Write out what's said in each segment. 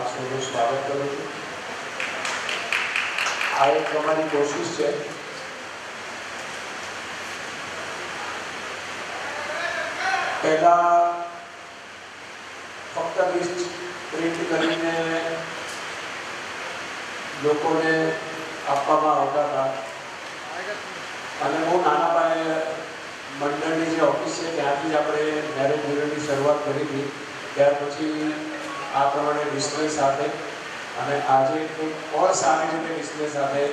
આપ સૌનું સ્વાગત કરું છું. આ એક અમારી કોશિશ છે પહેલા ફક્ત લિસ્ટ પ્રિન્ટ કરીને લોકોને આપવામાં આવતા હતા અને બહુ નાના પાયે મંડળની જે ઓફિસ છે ત્યાંથી જ આપણે મેરેજ બ્યુરોની શરૂઆત કરી હતી. ત્યાર પછી આ પ્રમાણે ડિસ્પ્લે સાથે અને આજે ઓર સારી રીતે ડિસ્પ્લે સાથે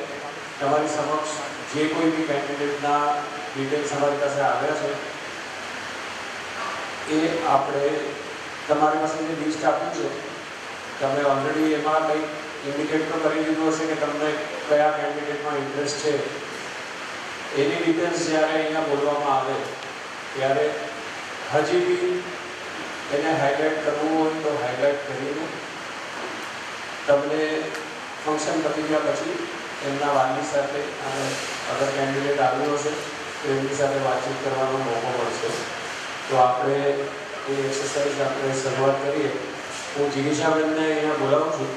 તમારી સમક્ષ જે કોઈ બી કેન્ડિડેટના ડિટેલ્સ અમારી પાસે આવ્યા છે એ આપણે તમારી પાસે જે લિસ્ટ આપ્યું છે તમે ઓલરેડી એમાં કંઈક ઇન્ડિકેટ તો કરી દીધું હશે કે તમને કયા કેન્ડિડેટમાં ઇન્ટરેસ્ટ છે. એની ડિટેલ્સ જ્યારે અહીંયા બોલવામાં આવે ત્યારે હજી બી એને હાઇલાઇટ કરવું હોય તો હાઇલાઇટ કરીને તમને ફંક્શન પતી ગયા પછી એમના વાલી સાથે અને અગર કેન્ડિડેટ આવ્યો હશે તો એમની સાથે વાતચીત કરવાનો મોકો મળશે. તો આપણે એ એક્સરસાઇઝ આપણે શરૂઆત કરીએ. હું જિગીશાબેનને અહીંયા બોલાવું છું.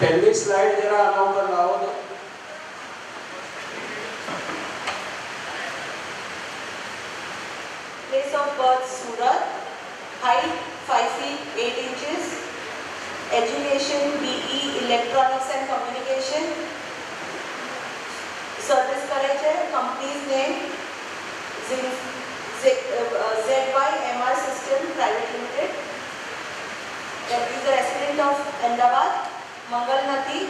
પહેલી સ્લાઇડ જરા આના ઉપર લાવો તો. Place of birth Surat, height 5 feet 8 inches, education BE Electronics and Communication, service करे છે, company's name ZYMR System Private Limited, that is the resident of Ahmedabad, Mangalnati,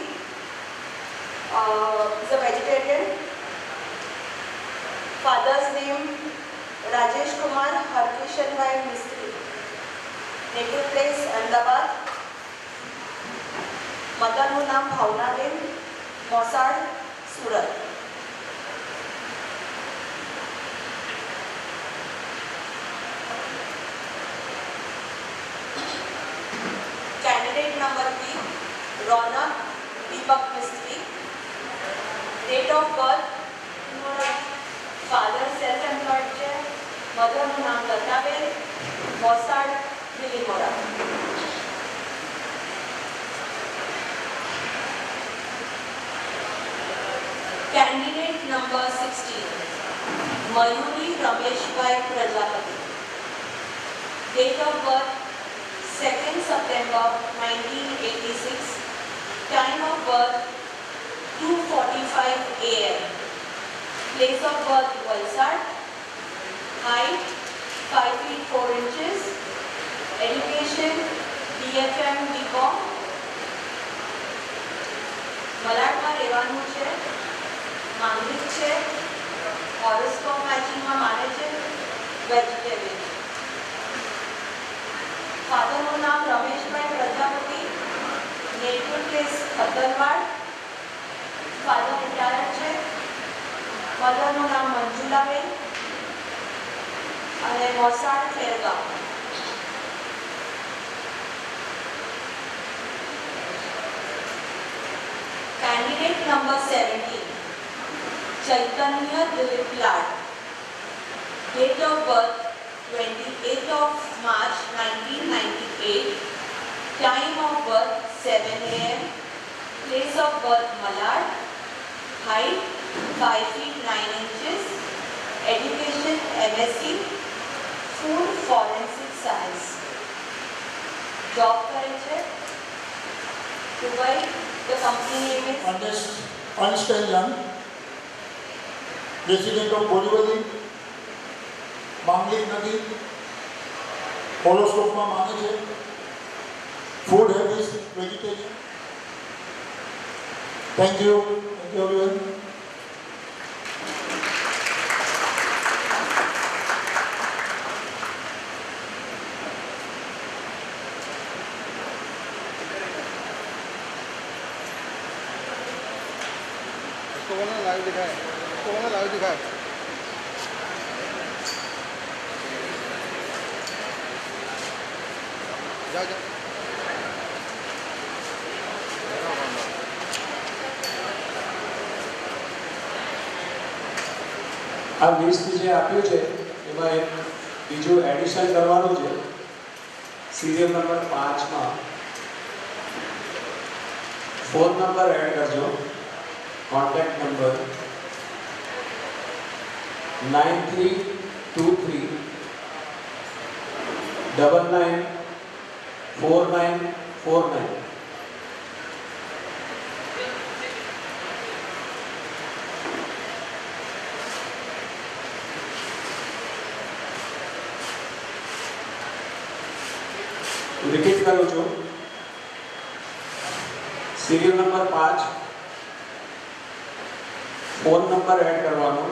is a vegetarian. Father's name Rajesh Kumar Harkishan Bhai Mistry, native place Ahmedabad. મદરનું નામ ભાવનાબેન, મોસાળ, Surat. Candidate number 3 Ronak Dipak Mistry. Date of birth father self employed છે. મધરનું નામ Lataben, મોસાળ, Bilimora. Candidate number 16 Mayuri Rameshbhai Prajapati. Date of birth 2nd September 1986. Time of birth 2:45 AM. Place of birth Valsad. Height 5 feet 4 inches. Education BFM BCom. મલાડમાં રહેવાનું છે. માંગલિક છે. હોરોસ્કોપ મેચિંગમાં માને છે. Vegetarian. ફાધરનું નામ Rameshbhai Prajapati, native place Khatarvad. Father retired છે. મધરનું નામ મંજુલાબેન અને મોસાળ Khergam. Candidate number 17 Chaitanya Dilip Lad. Date of birth 28th of March 1998. Time of birth 7 AM. Place of birth Malad. Height 5 feet 9 inches. Education MSc. Food Forensic Science. Job કરે છે Dubai. The company name is Ernst & Young, resident of Borivali, Manglik Nadi, horoscope માં માને છે. Food habits vegetarian. Thank you everyone. Live दिखाए, live दिखाए. जा जा. આ લિસ્ટ જે આપ્યું છે એમાં એક બીજું એડિશન કરવાનું છે. સિરિયલ નંબર 5 માં ફોન નંબર એડ કરજો. Contact number 9323 994949. રિપીટ કરું છું. Serial number 5, phone number add કરવાનો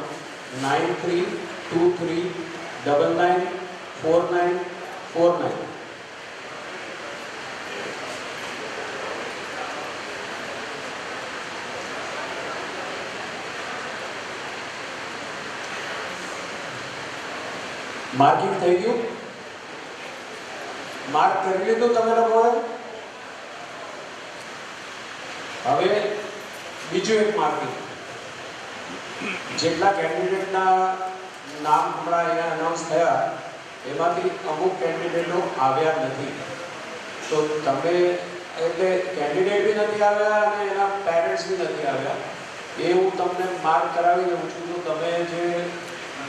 9323994949. માર્કિંગ થઈ ગયું? માર્ક કરી લીધું તમે લોકોએ? હવે બીજું એક માર્કિંગ. જેટલા કેન્ડિડેટના નામ હમણાં અહીંયા અનાઉન્સ થયા એમાંથી અમુક કેન્ડિડેટો આવ્યા નથી. તો તમે એટલે કેન્ડિડેટ બી નથી આવ્યા અને એના પેરેન્ટ્સ બી નથી આવ્યા. એ હું તમને માર્ક કરાવી દઉં છું. તો તમે જે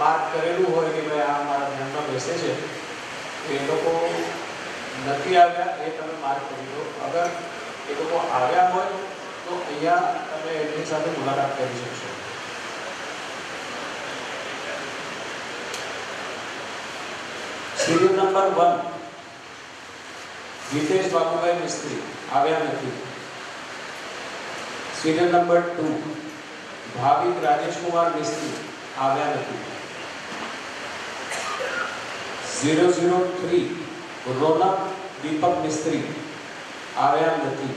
માર્ક કરેલું હોય કે ભાઈ આ મારા ધ્યાનમાં બેસે છે, એ લોકો નથી આવ્યા એ તમે માર્ક કરી દો. અગર એ લોકો આવ્યા હોય તો અહીંયા તમે એમની સાથે મુલાકાત કરી શકશો. સિરિયલ નંબર 1 ગીતેશ બાબુભાઈ મિસ્ત્રી આવ્યા નથી. સિરિયલ નંબર 2 ભાવિક રાજેશકુમાર મિસ્ત્રી આવ્યા નથી. 003 રોનક દીપક મિસ્ત્રી આવ્યા નથી.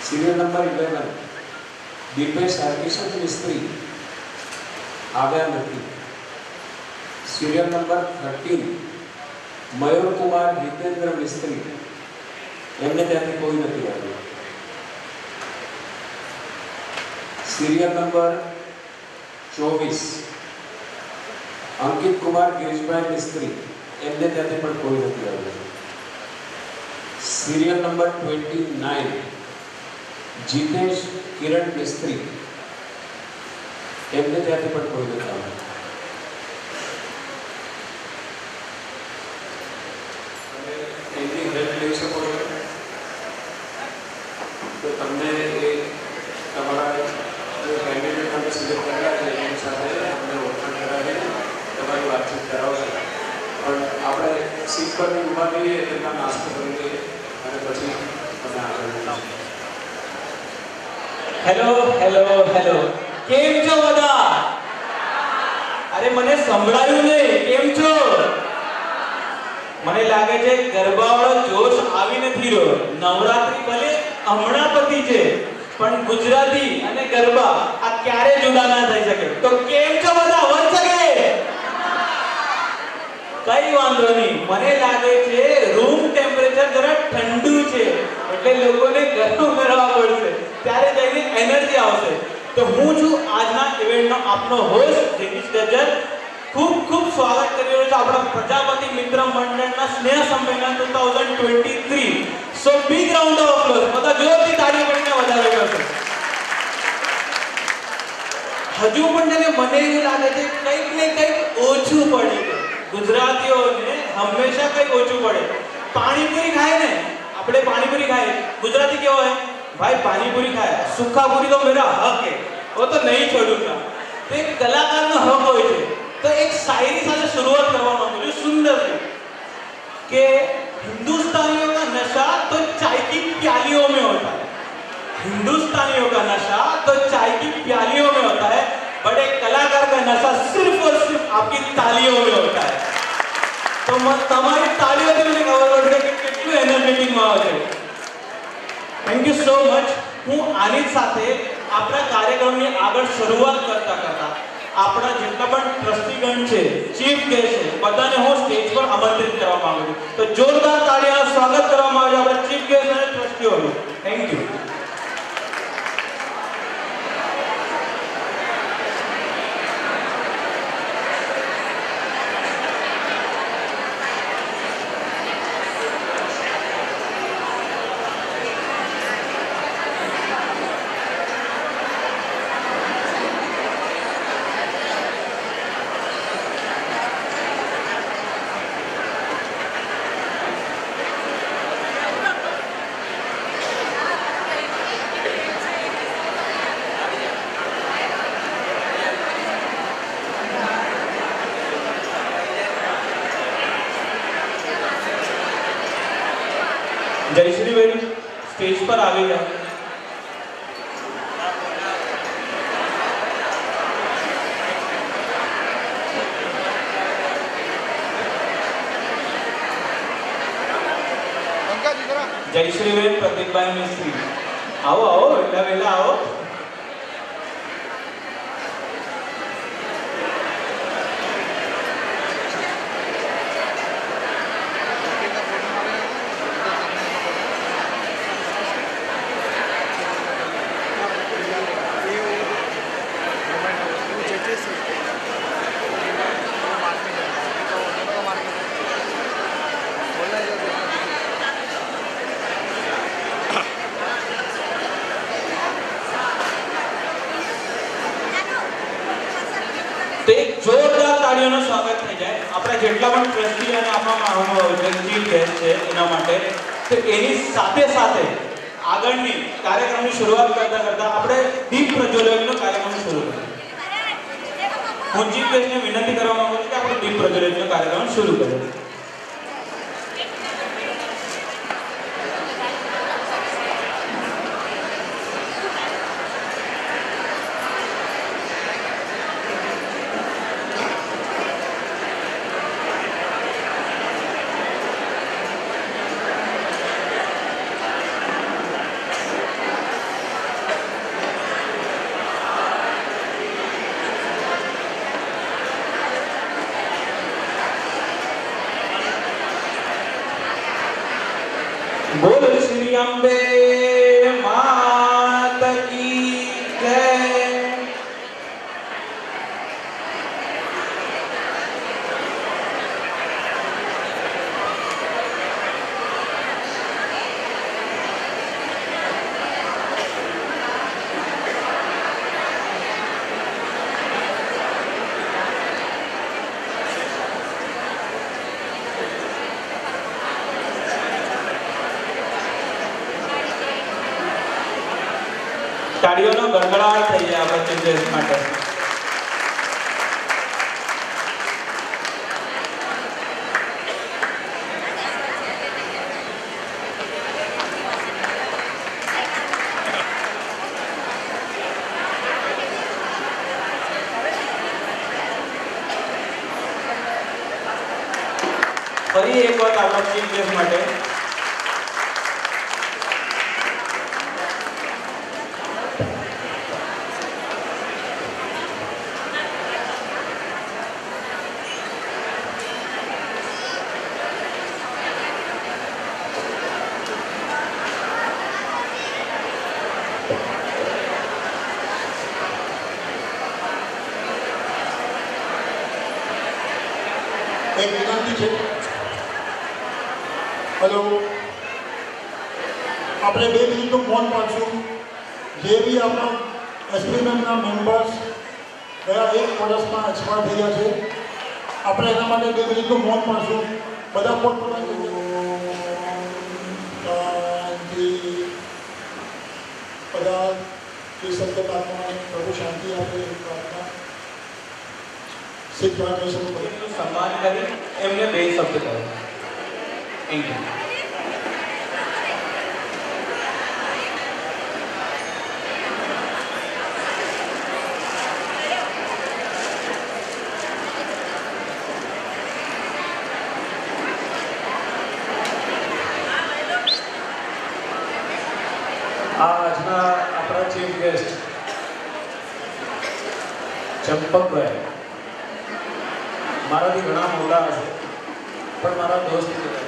સિરિયલ નંબર 11 દીપેશ હરકિશન મિસ્ત્રી આવ્યા નથી. સિરિયલ નંબર 13 મયુર કુમાર જીતેન્દ્ર મિસ્ત્રી, એમને ત્યાંથી કોઈ નથી આવ્યું. સિરિયલ નંબર 24 અંકિત કુમાર ગિરીશભાઈ મિસ્ત્રી, એમને ત્યાંથી પણ કોઈ નથી આવ્યું. સિરિયલ નંબર 29 જીતેશ કિરણ મિસ્ત્રી, એમને ત્યાંથી પણ કોઈ નથી આવ્યું. એમની હેલ્પ લઈ શકો છો. તો તમને એ તમારા જે કેન્ડિડેટ તમે સિલેક્ટ કર્યા છે એની સાથે અમને ઓળખાણ કરાવીને તમારી વાતચીત કરાવશે. પણ આપણે સીટ પરની ઊભા રહીએ એટલા નાસ્તો કરી લઈએ અને પછી તમે આગળ વધીશું. હેલો હેલો હેલો, કેમ છો બધા? અરે મને સંભળાયું નહીં, કેમ છો? મને લાગે છે ગરબાવાળો જોશ આવી નથી રહ્યો. નવરાત્રી ભલે હમણાં પતી છે, પણ ગુજરાતી અને ગરબા આ ક્યારે જુદા ના થઈ શકે. તો કેમ છો બધા? વન શકે કઈ વાંધો નહીં. મને લાગે છે રૂમ ટેમ્પરેચર જરા ઠંડુ છે, એટલે લોકોને ગરમ કરવા પડશે, ત્યારે જઈને એનર્જી આવશે. તો હું છું આજના ઇવેન્ટનો આપનો હોસ્ટ જગદીશ ગજ્જર. ખૂબ ખૂબ સ્વાગત કરી રહ્યો છું આપણા પ્રજાપતિ મિત્ર મંડળના સ્નેહ સંમેલન 2023. સો બિગ રાઉન્ડ ઓફ અપ્લોઝ. બધા જોરથી તાળી પાડીને વધારે કરશો. હજુ પણ મને એવું લાગે છે કંઈક ને કંઈક ઓછું પડે છે. ગુજરાતીઓને હંમેશા કંઈક ઓછું પડે. પાણીપુરી ખાય ને, આપણે પાણીપુરી ખાય, ગુજરાતી કેવો હોય? ભાઈ પાણીપુરી ખાય, સુખાપુરી તો મેરા હક હે, वो तो नहीं छोड़ूंगा. तो एक कलाकारનો હક હોય છે. तो एक शायरी સાથે शुरुआत કરવા માંગુ છું સુંદર છે कि हिंदुस्तानियों का नशा तो चाय की प्यालियों में होता है. हिंदुस्तानियों का नशा तो चाय की प्यालियों में होता है, बट एक कलाकार का नशा सिर्फ और सिर्फ आपकी तालियों में होता है. तो તમારી તાળીઓથી મને ખબર પડશે કે કેટલું એનર્જેટિક માહોલ છે. Thank you so much. હું આની સાથે આપણા કાર્યક્રમની આગળ શરૂઆત કરતા આપણા જેટલા પણ ટ્રસ્ટીગણ છે, ચીફ ગેસ્ટ છે, બધાને હું સ્ટેજ પર આમંત્રિત કરવા માંગુ છું. તો જોરદાર તાળીઓથી સ્વાગત કરવામાં આવે છે આપણા ચીફ ગેસ્ટ અને ટ્રસ્ટીઓનું. Thank you. જયશ્રીબેન સ્ટેજ પર આવી ગયા. पंकज इधर आ. જયશ્રીબેન પ્રતિકભાઈ મિસ્ત્રી, આવો આવો, એટલા વહેલા આવો. તો એક જોરદાર તાળીઓનું સ્વાગત થઈ જાય આપણા જેટલા પણ ટ્રસ્ટી અને આપણા ચીફ ગેસ્ટ છે એના માટે. તો એની સાથે સાથે આગળની કાર્યક્રમની શરૂઆત કરતા આપણે દીપ પ્રજ્વલનનો કાર્યક્રમ શરૂ કરીએ. હું ચીફ ગેસ્ટને વિનંતી કરવા માંગુ છું કે આપણે દીપ પ્રજ્વલનનો કાર્યક્રમ શરૂ કરીએ. બોલ શ્રી અંબે માત કી જય. તાળીઓનો ગડગડાટ થઈ જાય આપણા ચીફ ગેસ્ટ માટે. ફરી એક વખત આપણા ચીફ ગેસ્ટ માટે એક વિનંતી છે. હેલો, આપણે 2 મિનિટનું મૌન પાડશું. જે બી આપણા એસપીએમના મેમ્બર્સ ગયા 1 વર્ષમાં એક્સપાયર થયા છે, આપણે એના માટે 2 મિનિટનું મૌન પાડશું. બધા પોતપોતાની બધા જે સંકટ આત્માને પ્રભુ શાંતિ આપે એ પ્રાર્થના. શીખ ફાઉન્ડેશન એમનું સન્માન કરી એમને 2 શબ્દ કહો. Thank you. આજના આપણા ચીફ ગેસ્ટ ચંપકભાઈ મારાથી ઘણા મોટા હશે પણ મારા દોસ્ત કહેવાય.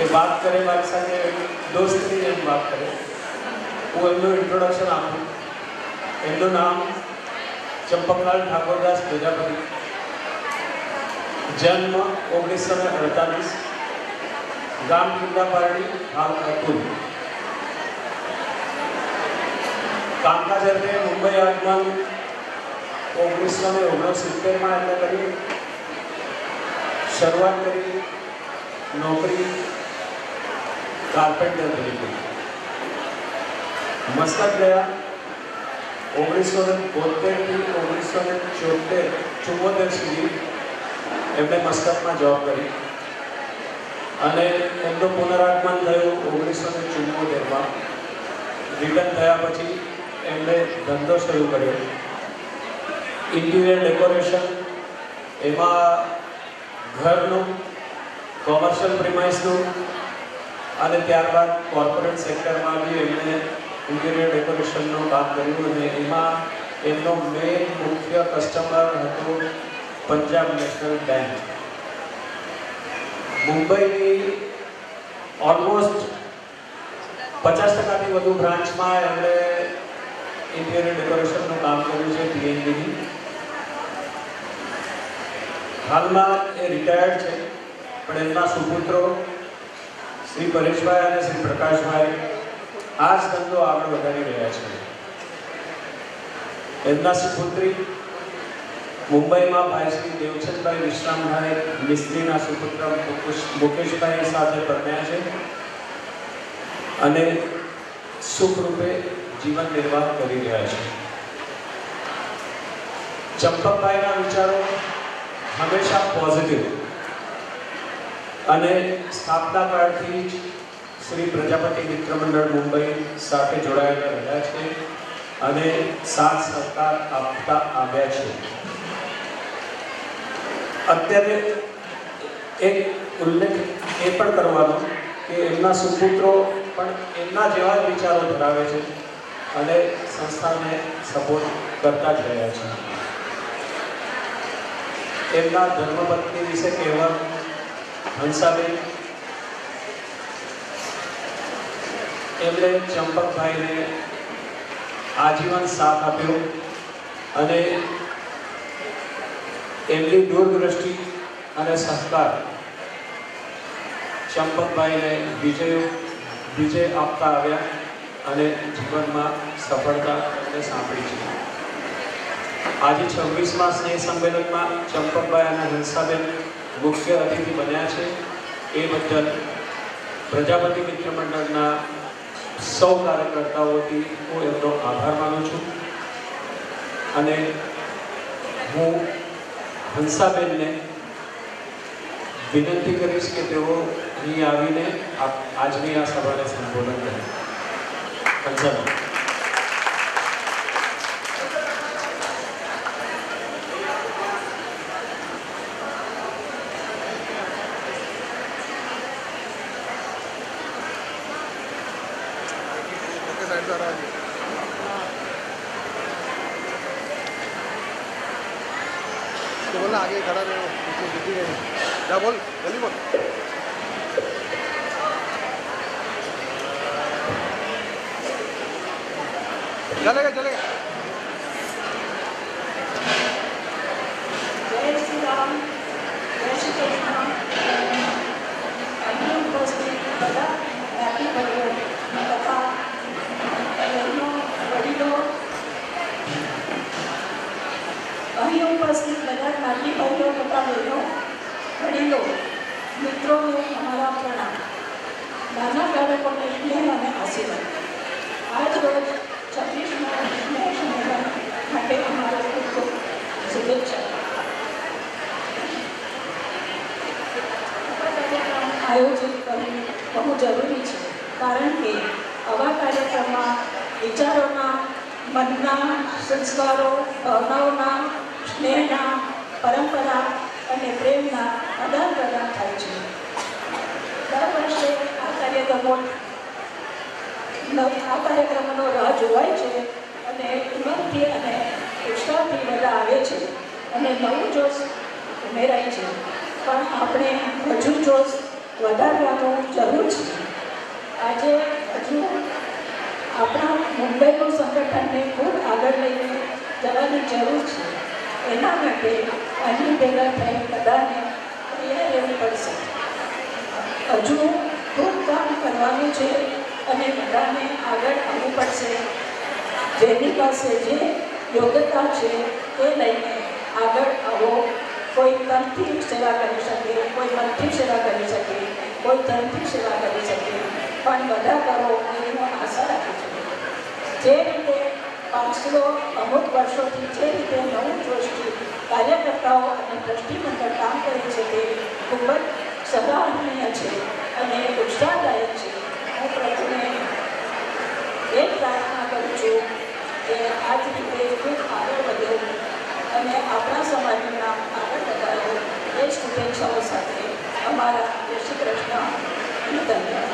એ વાત કરે મારી સાથે દોસ્તની જેમ વાત કરે. હું એમનું ઇન્ટ્રોડક્શન આપું. એમનું નામ ચંપકલાલ ઠાકોરદાસ પ્રજાપતિ. જન્મ 1948, ગામ કિલ્લાપારડી, હાલ અતુલ. કામકાજ અર્થે મુંબઈ આગમન 1969માં એમને કરી. શરૂઆત કરી નોકરી કાર્પેન્ટર તરીકે. મસ્કત ગયા 1972થી 1974 સુધી એમણે મસ્કતમાં જોબ કરી. અને એમનું પુનરાગમન થયું 1974માં. રિટર્ન થયા પછી એમણે ધંધો શરૂ કર્યો, ઇન્ટિરિયર ડેકોરેશન, એમાં ઘરનું, કોમર્શિયલ પ્રિમાઇસનું અને ત્યારબાદ કોર્પોરેટ સેક્ટરમાં બી એમણે ઇન્ટિરિયર ડેકોરેશનનું કામ કર્યું. અને એમાં એમનો મેઇન મુખ્ય કસ્ટમર હતો પંજાબ નેશનલ બેંક. મુંબઈની ઓલમોસ્ટ 50%થી વધુ બ્રાન્ચમાં એમણે ઇન્ટિરિયર ડેકોરેશનનું કામ કર્યું છે PNBની. હાલમાં એ રિટાયર્ડ છે, પણ એમના સુપુત્રો શ્રી પરેશભાઈ અને શ્રી પ્રકાશભાઈ આ જ ધંધો આગળ વધારી રહ્યા છે. એમના સુપુત્રી મુંબઈમાં ભાઈ શ્રી દેવચંદભાઈ વિશ્રામભાઈ મિસ્ત્રીના સુપુત્ર મુકેશભાઈ સાથે પરણ્યા છે અને સુખરૂપે જીવન નિર્વાહ કરી રહ્યા છે. ચંપકભાઈના વિચારો હંમેશા પોઝિટિવ અને સ્થાપના કાળથી જ શ્રી પ્રજાપતિ મિત્ર મંડળ મુંબઈ સાથે જોડાયેલા રહ્યા છે અને સાથ સહકાર આપતા આવ્યા છે. અત્યારે એક ઉલ્લેખ એ પણ કરવાનો કે એમના સુપુત્રો પણ એમના જેવા જ વિચારો ધરાવે છે અને સંસ્થાને સપોર્ટ કરતા જ રહ્યા છે. એમના ધર્મપત્ની વિશે કહેવા, હંસાબેન, એમણે ચંપકભાઈને આજીવન સાથ આપ્યો અને એમની દૂરદ્રષ્ટિ અને સહકાર ચંપકભાઈને વિજય આપતા આવ્યા અને જીવનમાં સફળતા એમને સાંપડી છે. આજે 26મા સ્નેહ સંમેલનમાં ચંપકભાઈ અને હંસાબેન મુખ્ય અતિથિ બન્યા છે. એ બદલ પ્રજાપતિ મિત્ર મંડળના સૌ કાર્યકર્તાઓથી હું એમનો આભાર માનું છું અને હું હંસાબેનને વિનંતી કરીશ કે તેઓ અહીં આવીને આજની આ સભાને સંબોધન કરે. હંસાબેન. तो बोला आगे खड़ा रहो, पीछे दिखी नहीं. क्या बोल, जल्दी बोल. चलेगा चलेगा. જય શ્રી રામ, જય શ્રી કૃષ્ણ. અહીં ઉપસ્થિત બધા જ્ઞાતિ ભાઈઓ તથા બહેનો, વડીલો, અહીં ઉપસ્થિત બધા જ્ઞાતિ ભાઈઓ તથા બહેનો, વડીલો, મિત્રોને અમારા પ્રણામ. નાના બાળકોને સ્નેહ અને આશીર્વાદ. આજ રોજ 26મા સ્નેહ સંમેલન માટે અમારો ખૂબ ખૂબ શુભેચ્છા. આયોજિત કરવું બહુ જરૂરી છે, કારણ કે આવા કાર્યક્રમમાં વિચારોના, મનના, સંસ્કારો, ભાવનાઓના, સ્નેહના, પરંપરા અને પ્રેમના આદાન પ્રદાન થાય છે. દર વર્ષે આ કાર્યક્રમોનો રાહ જોવાય છે અને ઉમંગથી અને ઉત્સાહથી બધા આવે છે અને નવું જોશ ઉમેરાય છે. પણ આપણે હજુ જોશ વધારવાનું જરૂર છે. આજે હજુ આપણા મુંબઈનું સંગઠનને ખૂબ આગળ લઈને જવાની જરૂર છે. એના માટે અહીં ભેગા થઈ બધાને તૈયાર રહેવું પડશે. હજુ ખૂબ કામ કરવાનું છે અને બધાને આગળ આવવું પડશે. જેની પાસે જે યોગ્યતા છે એ લઈને આગળ આવો. કોઈ તનથી સેવા કરી શકે, કોઈ મનથી સેવા કરી શકે, કોઈ ધનથી સેવા કરી શકે, પણ બધા કરો એવી હું આશા રાખું છું. જે રીતે પાછલો અમુક વર્ષોથી જે રીતે નવું જોશથી કાર્યકર્તાઓ અને ટ્રસ્ટી મંડળ કામ કરે છે તે ખૂબ જ સરાહનીય છે અને ઉત્સાહદાયક છે. હું પ્રભુને એ પ્રાર્થના કરું છું કે આ જ રીતે ખૂબ આગળ વધ્યો અને આપણા સમાજનું નામ આગળ વધારો એ શુભેચ્છાઓ સાથે અમારા જય શ્રી કૃષ્ણ. ધન્યવાદ.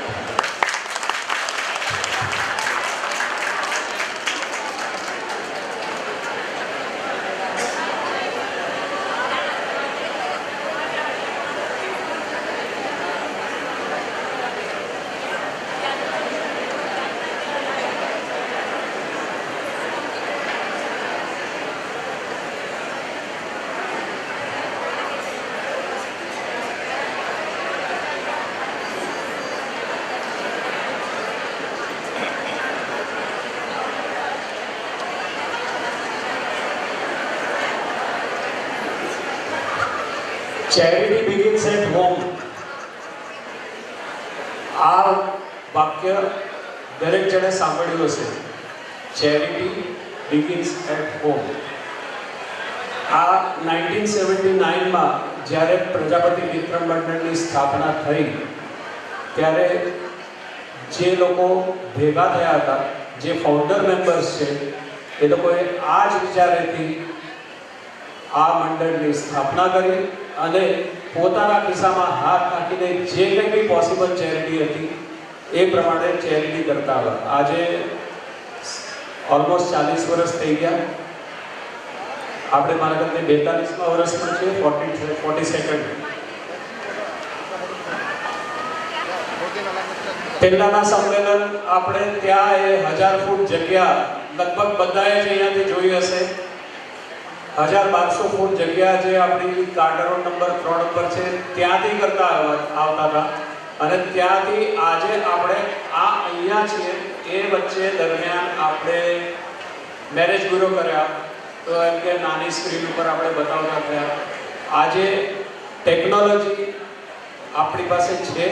Charity begins at home. આ વાક્ય દરેક જણે સાંભળ્યું હશે. Charity begins at home. આ 1979માં જ્યારે પ્રજાપતિ મિત્ર મંડળની સ્થાપના થઈ ત્યારે જે લોકો ભેગા થયા હતા, જે ફાઉન્ડર મેમ્બર્સ છે, એ લોકોએ આ જ વિચારેથી આ મંડળની સ્થાપના કરી અને પોતાના ખિસ્સામાં હાથ નાખીને જે કંઈ બી પોસિબલ ચેરિટી હતી એ પ્રમાણે ચેરિટી કરતા હતા. આજે ઓલમોસ્ટ 40 વર્ષ થઈ ગયા. આપણે મારા કરતા 42મા વર્ષમાં છે, 42nd. પહેલાના સંમેલન આપણે ત્યાં એ 1000 ફૂટ જગ્યા લગભગ બધાએ જ અહીંયાથી જોઈ હશે. 1200 ફૂટ જગ્યા જે આપણી કાર્ડરો નંબર 3 ઉપર છે ત્યાંથી કરતા આવતા હતા અને ત્યાંથી આજે આપણે આ અહીંયા છીએ. એ વચ્ચે દરમિયાન આપણે મેરેજ બ્યુરો કર્યા તો એમ કે નાની સ્ક્રીન ઉપર આપણે બતાવતા થયા. આજે ટેકનોલોજી આપણી પાસે છે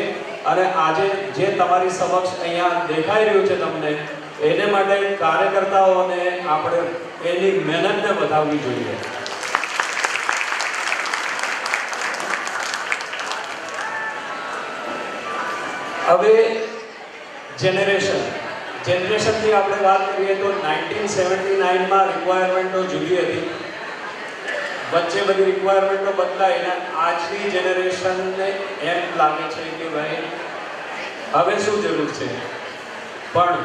અને આજે જે તમારી સમક્ષ અહીંયા દેખાઈ રહ્યું છે તમને, એને માટે કાર્યકર્તાઓને આપણે એની મહેનતને વધારવી જોઈએ. હવે જનરેશનની આપણે વાત કરીએ તો 1979માં રિક્વાયરમેન્ટો જુદી હતી. વચ્ચે બધી રિક્વાયરમેન્ટો બદલાઈ અને આજની જનરેશનને એમ લાગે છે કે ભાઈ હવે શું જરૂર છે, પણ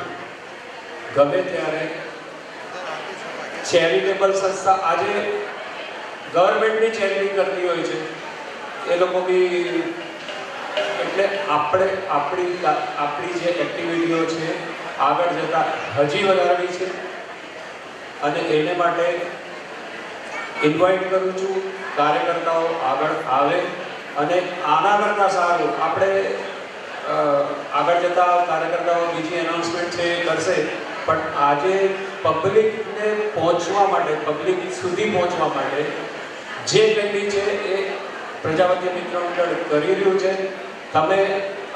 ગમે ત્યારે ચેરિટેબલ સંસ્થા આજે ગવર્મેન્ટની ચેરિટી કરતી હોય છે એ લોકો બી. એટલે આપણે આપણી જે એક્ટિવિટીઓ છે આગળ જતાં હજી વધારવી છે અને એને માટે ઇન્વાઇટ કરું છું કાર્યકર્તાઓ આગળ આવે અને આના કરતાં સારું આપણે આગળ જતાં કાર્યકર્તાઓ બીજી એનાઉન્સમેન્ટ છે એ કરશે, પણ આજે પબ્લિકને પહોંચવા માટે, પબ્લિક સુધી પહોંચવા માટે જે કંઈ બી છે એ પ્રજાપતિ મિત્ર મંડળ કરી રહ્યું છે. તમે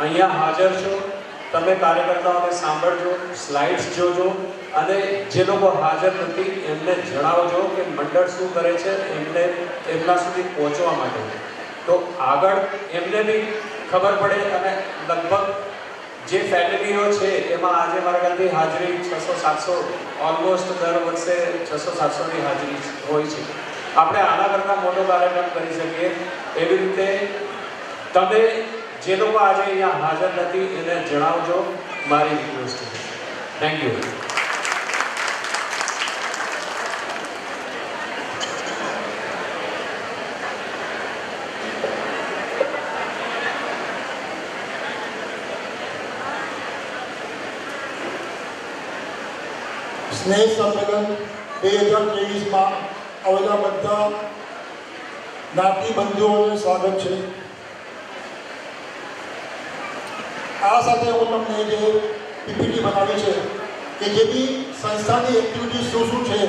અહીંયા હાજર છો, તમે કાર્યકર્તાઓને સાંભળજો, સ્લાઇડ્સ જોજો અને જે લોકો હાજર નથી એમને જણાવજો કે મંડળ શું કરે છે એમને એમના સુધી પહોંચવા માટે. તો આગળ એમને બી ખબર પડે અને લગભગ જે ફેમિલીઓ છે એમાં આજે મારા ખ્યાલથી હાજરી 600-700 ઓલમોસ્ટ દર વર્ષે 600-700ની હાજરી હોય છે. આપણે આના કરતાં મોટો કાર્યક્રમ કરી શકીએ. એવી રીતે તમે જે લોકો આજે અહીંયા હાજર નથી એને જણાવજો, મારી રિક્વેસ્ટ છે. Thank you. સ્નેહ સંમેલન 2023માં આવેલા બધા જ્ઞાતિ બંધુઓને સ્વાગત છે. આ સાથે હું તમને જે પીપીટી બનાવી છે કે જે બી સંસ્થાની એક્ટિવિટી શું શું છે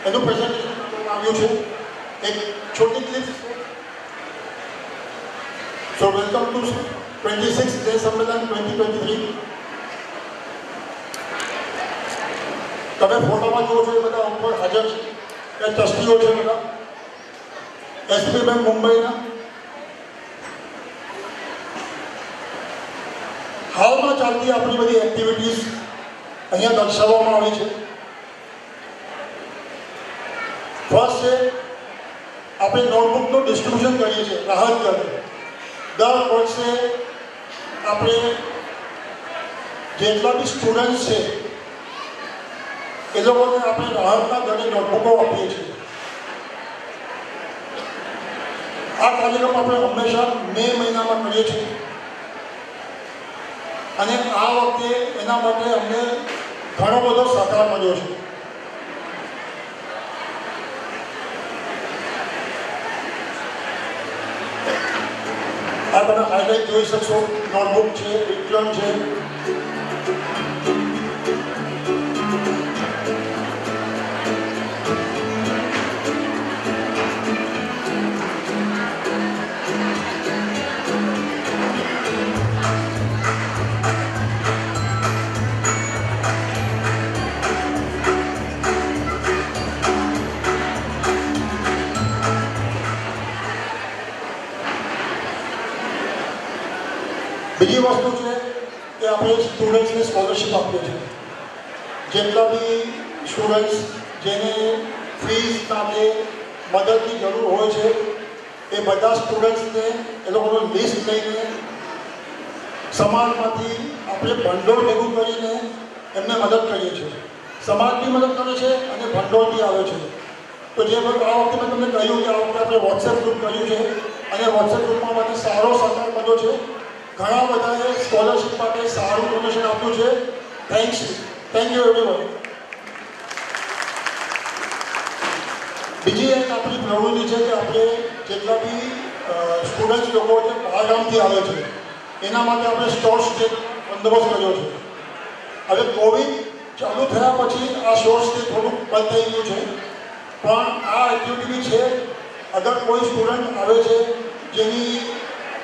એનું પ્રેઝન્ટેશન આવ્યું છે. એક છોટી clip. So welcome to 26th સ્નેહ સંમેલન 2023. તમે ફોટોમાં જુઓ છો એ બધા ઉપર હાજર છે એ ટ્રસ્ટીઓ છે બધા એસપી બેંક મુંબઈના. હાલમાં ચાલતી આપણી બધી એક્ટિવિટીઝ અહીંયા દર્શાવવામાં આવી છે. ફર્સ્ટ છે આપણે નોટબુકનું ડિસ્ટ્રીબ્યુશન કરીએ છીએ રાહત દરે. દર વર્ષે આપણે જેટલા બી સ્ટુડન્ટ્સ છે એ લોકોને આપણે રાહતના દરે નોટબુકો આપીએ છીએ. આ કાર્યક્રમ આપણે હંમેશા મે મહિનામાં કરીએ છીએ અને આ વખતે એના માટે અમને ઘણો બધો સહકાર મળ્યો છે. આ તમે હાઇલાઇટ જોઈ શકશો. નોટબુક છે, વિક્રમ છે. બીજી વસ્તુ છે કે આપણે સ્ટુડન્ટ્સને સ્કોલરશિપ આપીએ છીએ. જેટલા બી સ્ટુડન્ટ્સ જેને ફીસ માટે મદદની જરૂર હોય છે એ બધા સ્ટુડન્ટ્સને એ લોકોનું લિસ્ટ લઈને સમાજમાંથી આપણે ભંડોળ ભેગું કરીને એમને મદદ કરીએ છીએ. સમાજ બી મદદ કરે છે અને ભંડોળ બી આવે છે. તો જે આ વખતે મેં તમને કહ્યું કે આ વખતે આપણે વોટ્સએપ ગ્રુપ કર્યું છે અને વોટ્સએપ ગ્રુપમાં મને સારો સહકાર મળ્યો છે. ઘણા બધાએ સ્કોલરશિપ માટે સારું ડોનેશન આપ્યું છે. Thank you everyone. બીજી એક આપણી પ્રવૃત્તિ છે કે આપણે જેટલા બી સ્ટુડન્ટ્સ લોકો જે બહારગામથી આવે છે એના માટે આપણે સ્ટોર સ્ટે બંદોબસ્ત કર્યો છે. હવે કોવિડ ચાલુ થયા પછી આ સ્ટોર સ્ટે થોડુંક બંધ થઈ ગયું છે, પણ આ એક્ટિવિટી છે. અગર કોઈ સ્ટુડન્ટ આવે છે જેની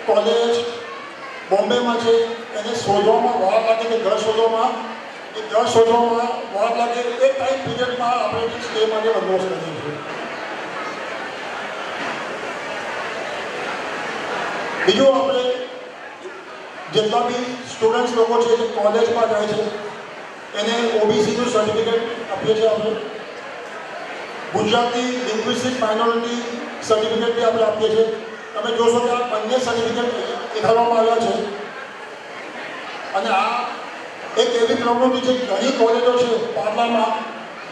કોલેજ બોમ્બેમાં છે એને શોધવામાં વાર લાગે કે ઘર શોધવામાં વાર લાગે એ ટાઈમ પીરિયડમાં આપણે સ્ટે માટે બંદોબસ્ત કરીએ છીએ. બીજું આપણે જેટલા બી સ્ટુડન્ટ્સ લોકો છે જે કોલેજમાં જાય છે એને ઓબીસીનું સર્ટિફિકેટ આપીએ છીએ. આપણે ગુજરાતી લિંગ્વિસ્ટિક માઇનોરિટી સર્ટિફિકેટ બી આપણે આપીએ છીએ. તમે જોશો કે આ બંને સર્ટિફિકેટ દેખાડવામાં આવ્યા છે. અને આ એક એવી પ્રવૃત્તિ છે ઘણી કોલેજો છે પાર્લામાં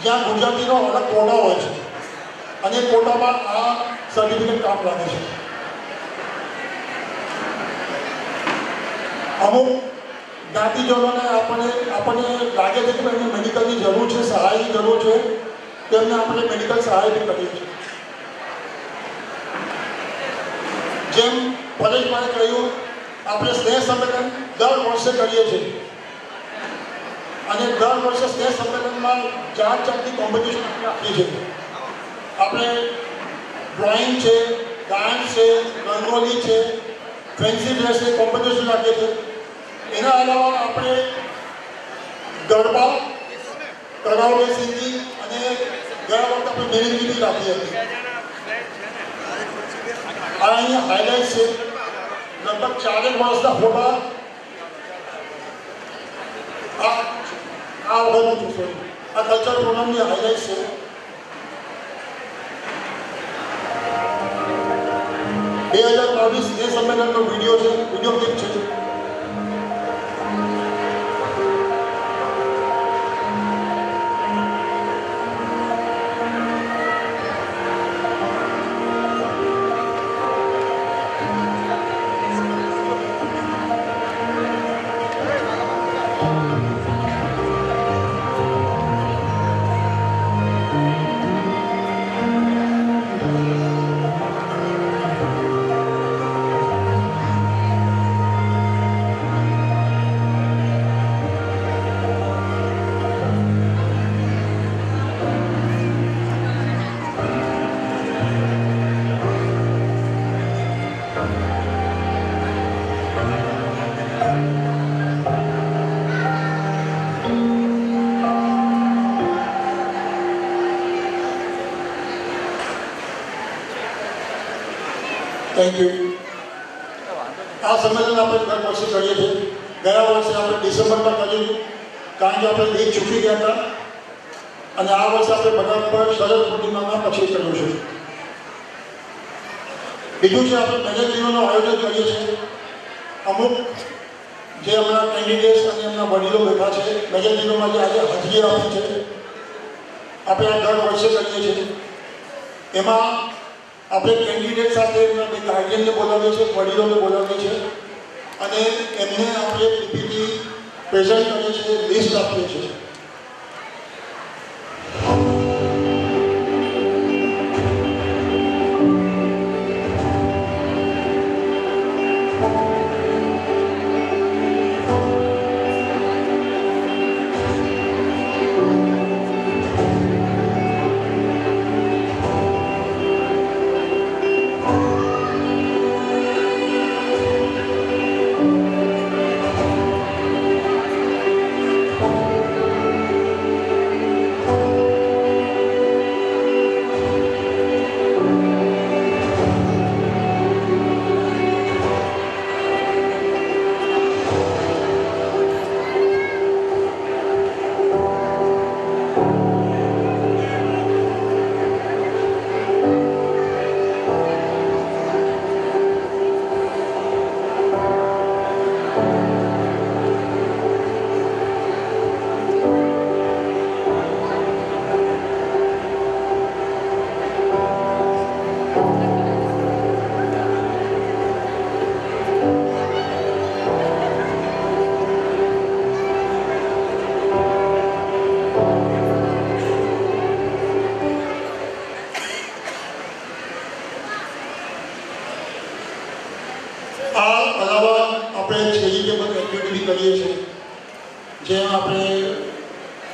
જ્યાં ગુજરાતીનો અલગ કોટા હોય છે અને કોટામાં આ સર્ટિફિકેટ કામ લાગે છે. અમુક જ્ઞાતિજનોને આપણને લાગે છે કે એમને મેડિકલની જરૂર છે, સહાયની જરૂર છે, તેમને આપણે મેડિકલ સહાય બી કરીએ છીએ. જેમ પરેશભાઈએ કહ્યું, આપણે સ્નેહ સંમેલન દર વર્ષે કરીએ છીએ અને દર વર્ષે સ્નેહ સંમેલનમાં જાતની કોમ્પિટિશન રાખીએ છીએ. આપણે ડ્રોઈંગ છે, ડાન્સ છે, રંગોલી છે, ફેન્સી ડ્રેસ છે, કોમ્પિટિશન રાખીએ છીએ. એના અલાવા આપણે ગરબા, કરાઓકે સિંગિંગ અને ગયા વખતે આપણે મેરેજની રાખી હતી. આ અહીંયા હાઇલાઇટ છે. લગભગ 4 વર્ષના ફોટા આ વખતનું છે. આ કલ્ચર પ્રોગ્રામની હાઇલાઇટ છે. બે 2022 એ સંમેલનનો વિડીયો છે, વિડીયો ક્લિપ છે. Thank you. આ સંમેલન આપણે દર વર્ષે કરીએ છીએ. ગયા વર્ષે આપણે ડિસેમ્બરમાં કર્યું કારણ કે આપણે લીગ ચૂકી ગયા હતા અને આ વર્ષે આપણે બધા પર શરદ પૂર્ણિમાના પછી કર્યું છે. બીજું છે આપણે મેગેઝીનોનું આયોજન કરીએ છીએ. અમુક જે હમણાં કેન્ડિડેટ્સ અને એમના વડીલો બેઠા છે મેગેઝીનોમાં જે આજે હાજરી આપી છે આપણે આ દર વર્ષે કરીએ છીએ. એમાં આપણે કેન્ડિડેટ સાથે એમના બે ગાર્ડિયનને બોલાવીએ છીએ, વડીલોને બોલાવીએ છીએ અને એમને આપણે પીપીટી પ્રેઝન્ટ કરીએ છીએ, લિસ્ટ આપીએ છીએ.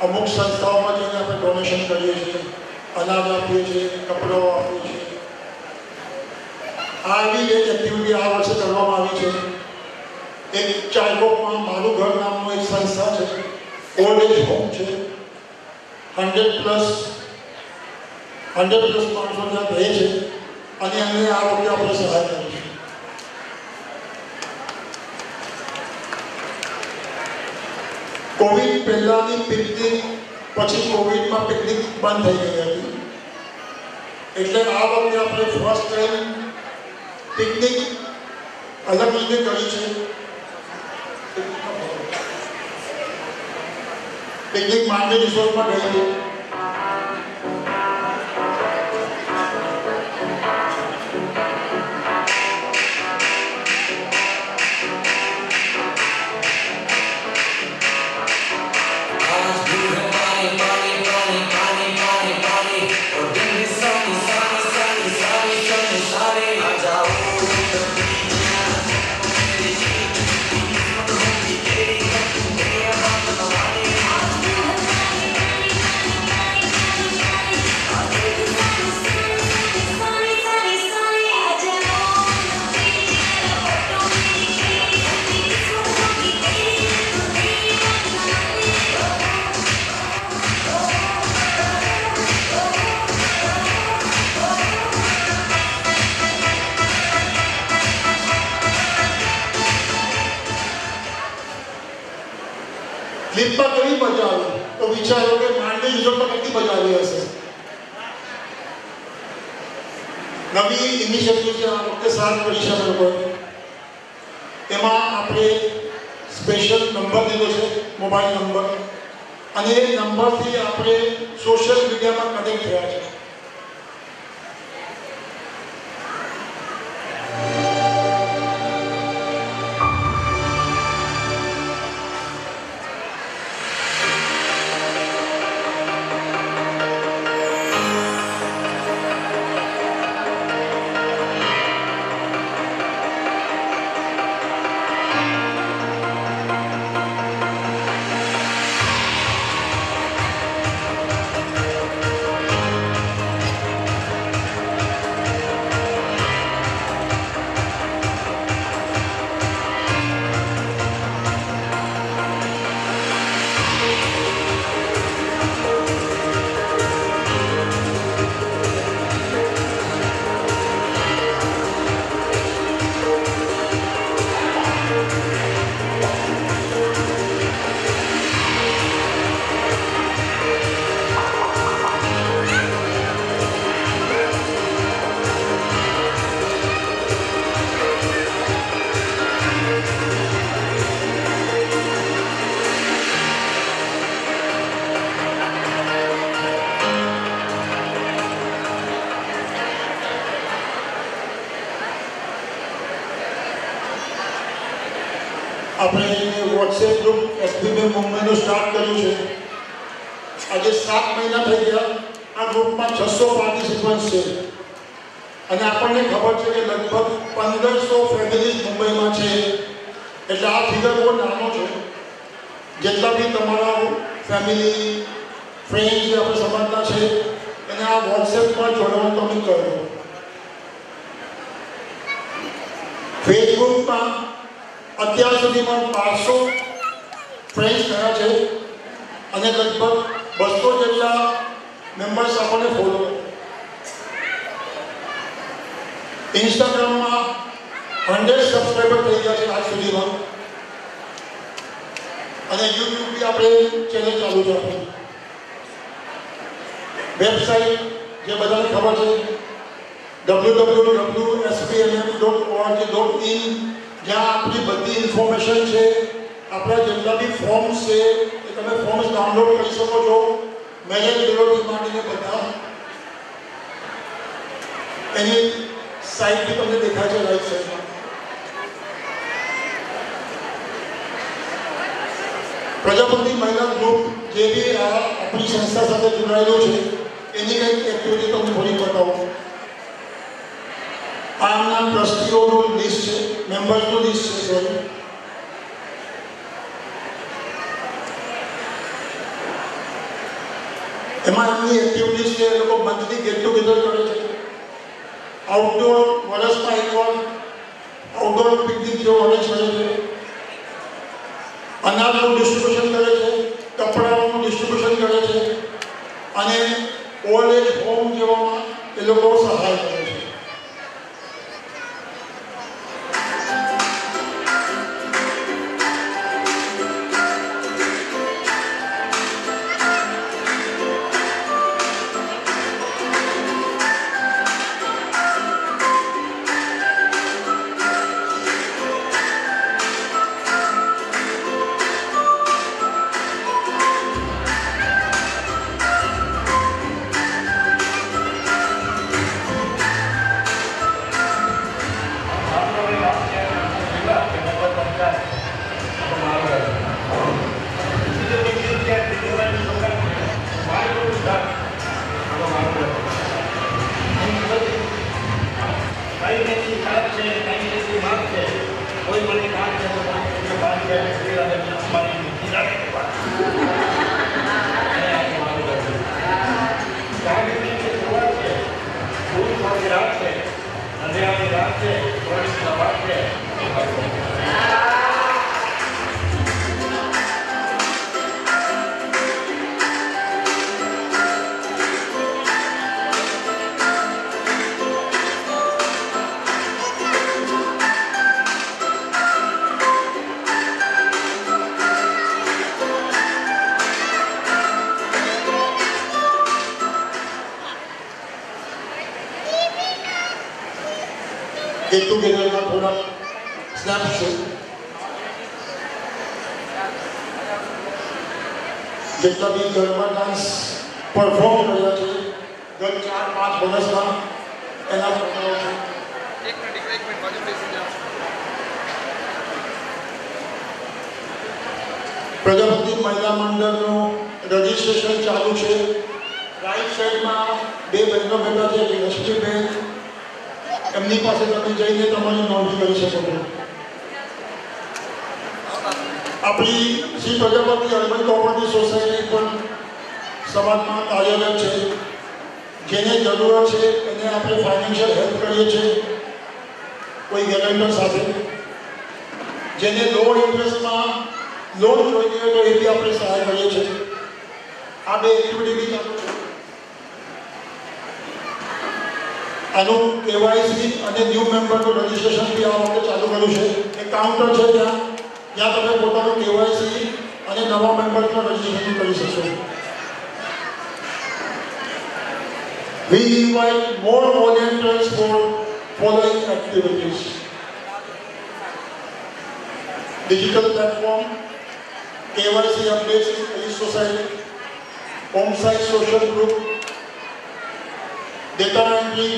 અમુક સંસ્થાઓમાં જઈને આપણે ડોનેશન કરીએ છીએ, અનાજ આપીએ છીએ, કપડાઓ આપીએ છીએ. આવી એક એક્ટિવિટી આ વર્ષે કરવામાં આવી છે. એક ચાયકોપમાં મારું ઘર નામનું એક સંસ્થા છે, ઓલ્ડ એજ હોમ છે. 100+ માણસો ત્યાં રહે છે અને એમને આ વખતે આપણે સહાય કરી છે. કોવિડ પહેલાંની પિકનિક પછી કોવિડમાં પિકનિક બંધ થઈ ગઈ હતી એટલે આ વખતે આપણે ફર્સ્ટ ટાઈમ પિકનિક અલગ રીતે કરી છે. પિકનિક માંડવી રિસોર્ટમાં ગઈ છે. લીપમાં કેવી મજા આવી તો વિચારો કે માંડવી રિસોર્ટમાં કેટલી મજા આવી હશે. નવી ઇનિશિયેટિવ છે આ વખતે સાત કરી છે લોકોએ. એમાં આપણે સ્પેશિયલ નંબર દીધો છે, મોબાઈલ નંબર, અને એ નંબરથી આપણે સોશિયલ મીડિયામાં કનેક્ટ થયા છે. વોટ્સએપ ગ્રુપ એસબીબી મુંબઈનું સ્ટાર્ટ કર્યું છે. આજે 7 મહિના થઈ ગયા. આ ગ્રુપમાં 600 પાર્ટિસિપન્ટ્સ છે અને આપણને ખબર છે કે લગભગ 1500 ફેમિલીઝ મુંબઈમાં છે. એટલે આ ફિગર બહુ નાનો છે. જેટલા બી તમારા ફેમિલી ફ્રેન્ડ્સ જે આપણે સમાજના છે એને આ વોટ્સએપમાં જોડવાનું તમે કરો. ફેસબુકમાં અત્યાર સુધીમાં 1200 ફ્રેન્ડ્સ થયા છે અને લગભગ 200 જેટલા મેમ્બર્સ આપણને ફોલો. ઇન્સ્ટાગ્રામમાં 100 સબસ્ક્રાઈબર થઈ ગયા છે આજ સુધીમાં અને યુટ્યુબ બી આપણે ચેનલ ચાલુ છે. આપણી વેબસાઇટ જે બધાને ખબર છે www.spmm.org.in, જ્યાં આપણી બધી ઇન્ફોર્મેશન છે. આપણા જેટલા બી ફોર્મ્સ છે એ તમે ફોર્મ્સ ડાઉનલોડ કરી શકો છો. મેરેજ બ્યુરોથી માંડીને બધા એની સાઇટ બી તમને દેખાય છે રાઈટ સાઈડમાં. પ્રજાપતિ મહિલા ગ્રુપ જે બી આપણી સંસ્થા સાથે જોડાયેલું છે એની કંઈક એક્ટિવિટી તમને થોડી બતાવો. આ એમના ટ્રસ્ટીઓનું લિસ્ટ છે, મેમ્બર્સનું લિસ્ટ છે. સોરી, એમાં એમની એક્ટિવિટીઝ છે. એ લોકો મંથલી ગેટ ટુગેધર કરે છે. આઉટડોર વર્ષમાં એકવાર આઉટડોર પિકનિક જેવો અરેન્જ કરે છે. અનાજનું ડિસ્ટ્રીબ્યુશન કરે છે, કપડાઓનું ડિસ્ટ્રીબ્યુશન કરે છે અને ઓલ્ડ એજ હોમ જેવામાં એ લોકો સહાય કરે છે. ગેટ ટુગેધરના થોડા સ્નેપ્સ છે. જેટલા બી ગરબા ડાન્સ પરફોર્મ કર્યા છે ગત 4-5 વર્ષમાં એના ફોટાઓ છે. એક મિનિટ બાજુ બેસી જાઓ. પ્રજાપતિ મહિલા મંડળનું રજિસ્ટ્રેશન ચાલુ છે. રાઈટ સાઈડમાં 2 બહેનો બેઠા છે. લક્ષ્મીબેન, એમની પાસે તમે જઈને તમારી નોંધણી કરી શકો છો. આપણી Shri Prajapati urban cooperative society પણ સમાજમાં કાર્યરત છે. જેને જરૂરત છે એને આપણે ફાઇનાન્શિયલ હેલ્પ કરીએ છીએ કોઈ ગેરંટર સાથે. જેને લો ઇન્ટરેસ્ટમાં લોન જોઈતી હોય તો એ બી આપણે સહાય કરીએ છીએ. આ 2 એક્ટિવિટી બી ચાલુ છે. આનું કેવાયસી અને ન્યૂ મેમ્બરનું રજિસ્ટ્રેશન બી આ વખતે ચાલુ કર્યું છે. એક કાઉન્ટર છે જ્યાં તમે પોતાનું કેવાયસી અને નવા મેમ્બરનું રજિસ્ટ્રેશન કરી શકશો. We invite more volunteers for following activities: digital platform, KYC updates in each society, home-site social group, data entry,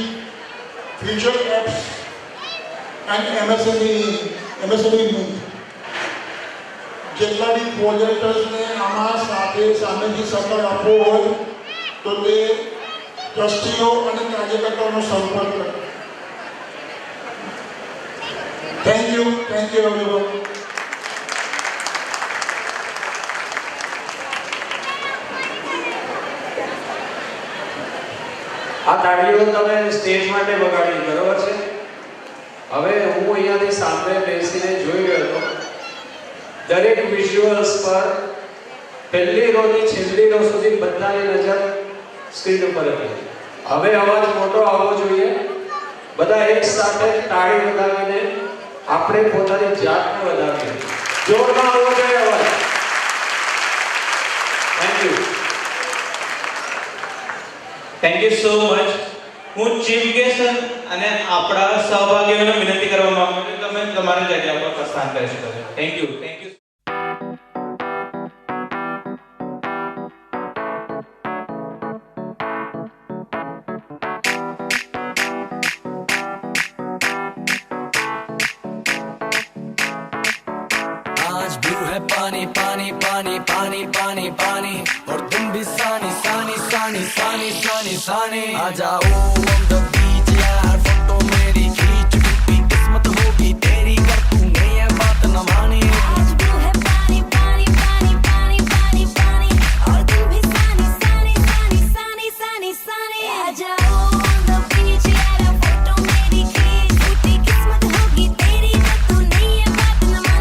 future apps, and MSME meet. જેટલા બી પ્રોજેક્ટર્સને આમાં સામેથી સહકાર આપવો હોય તો તે ટ્રસ્ટીઓ અને કાર્યકર્તાઓનો સંપર્ક કરે. Thank you everyone. આ તાળીઓ તમે સ્ટેજ માટે વગાડી, બરોબર છે? હવે હું અહીંયાથી સામે બેસીને જોઈ રહ્યો હતો, દરેક વિઝ્યુઅલ્સ પર પહેલી રોથી છેલ્લી રો સુધી બધાની નજર સ્ક્રીન ઉપર હતી. હવે અવાજ મોટો આવવો જોઈએ. બધા એક સાથે તાળી વગાડીને આપણે પોતાની જાતને વધાવીએ. જોરમાં આવવો જોઈએ અવાજ. Thank you so much. હું ચીફ ગેસ્ટ અને આપણા સહભાગીઓને વિનંતી કરવા માંગુ છું કે તમે તમારી જગ્યા પર પ્રસ્થાન કરી શકો છો. Thank you. आज ब्लू है पानी पानी पानी पानी पानी पानी और तुम भी सानी सानी सानी सानी सानी सानी आ जाओ on the beach यार फोटो मेरी खींच टूटी किस्मत होगी तेरी कर तूने ये बात न मानी आज ब्लू है पानी पानी पानी पानी पानी पानी और तुम भी सानी सानी सानी सानी सानी सानी आ जाओ on the beach यार फोटो मेरी खींच टूटी किस्मत होगी तेरी कर तूने ये बात न मानी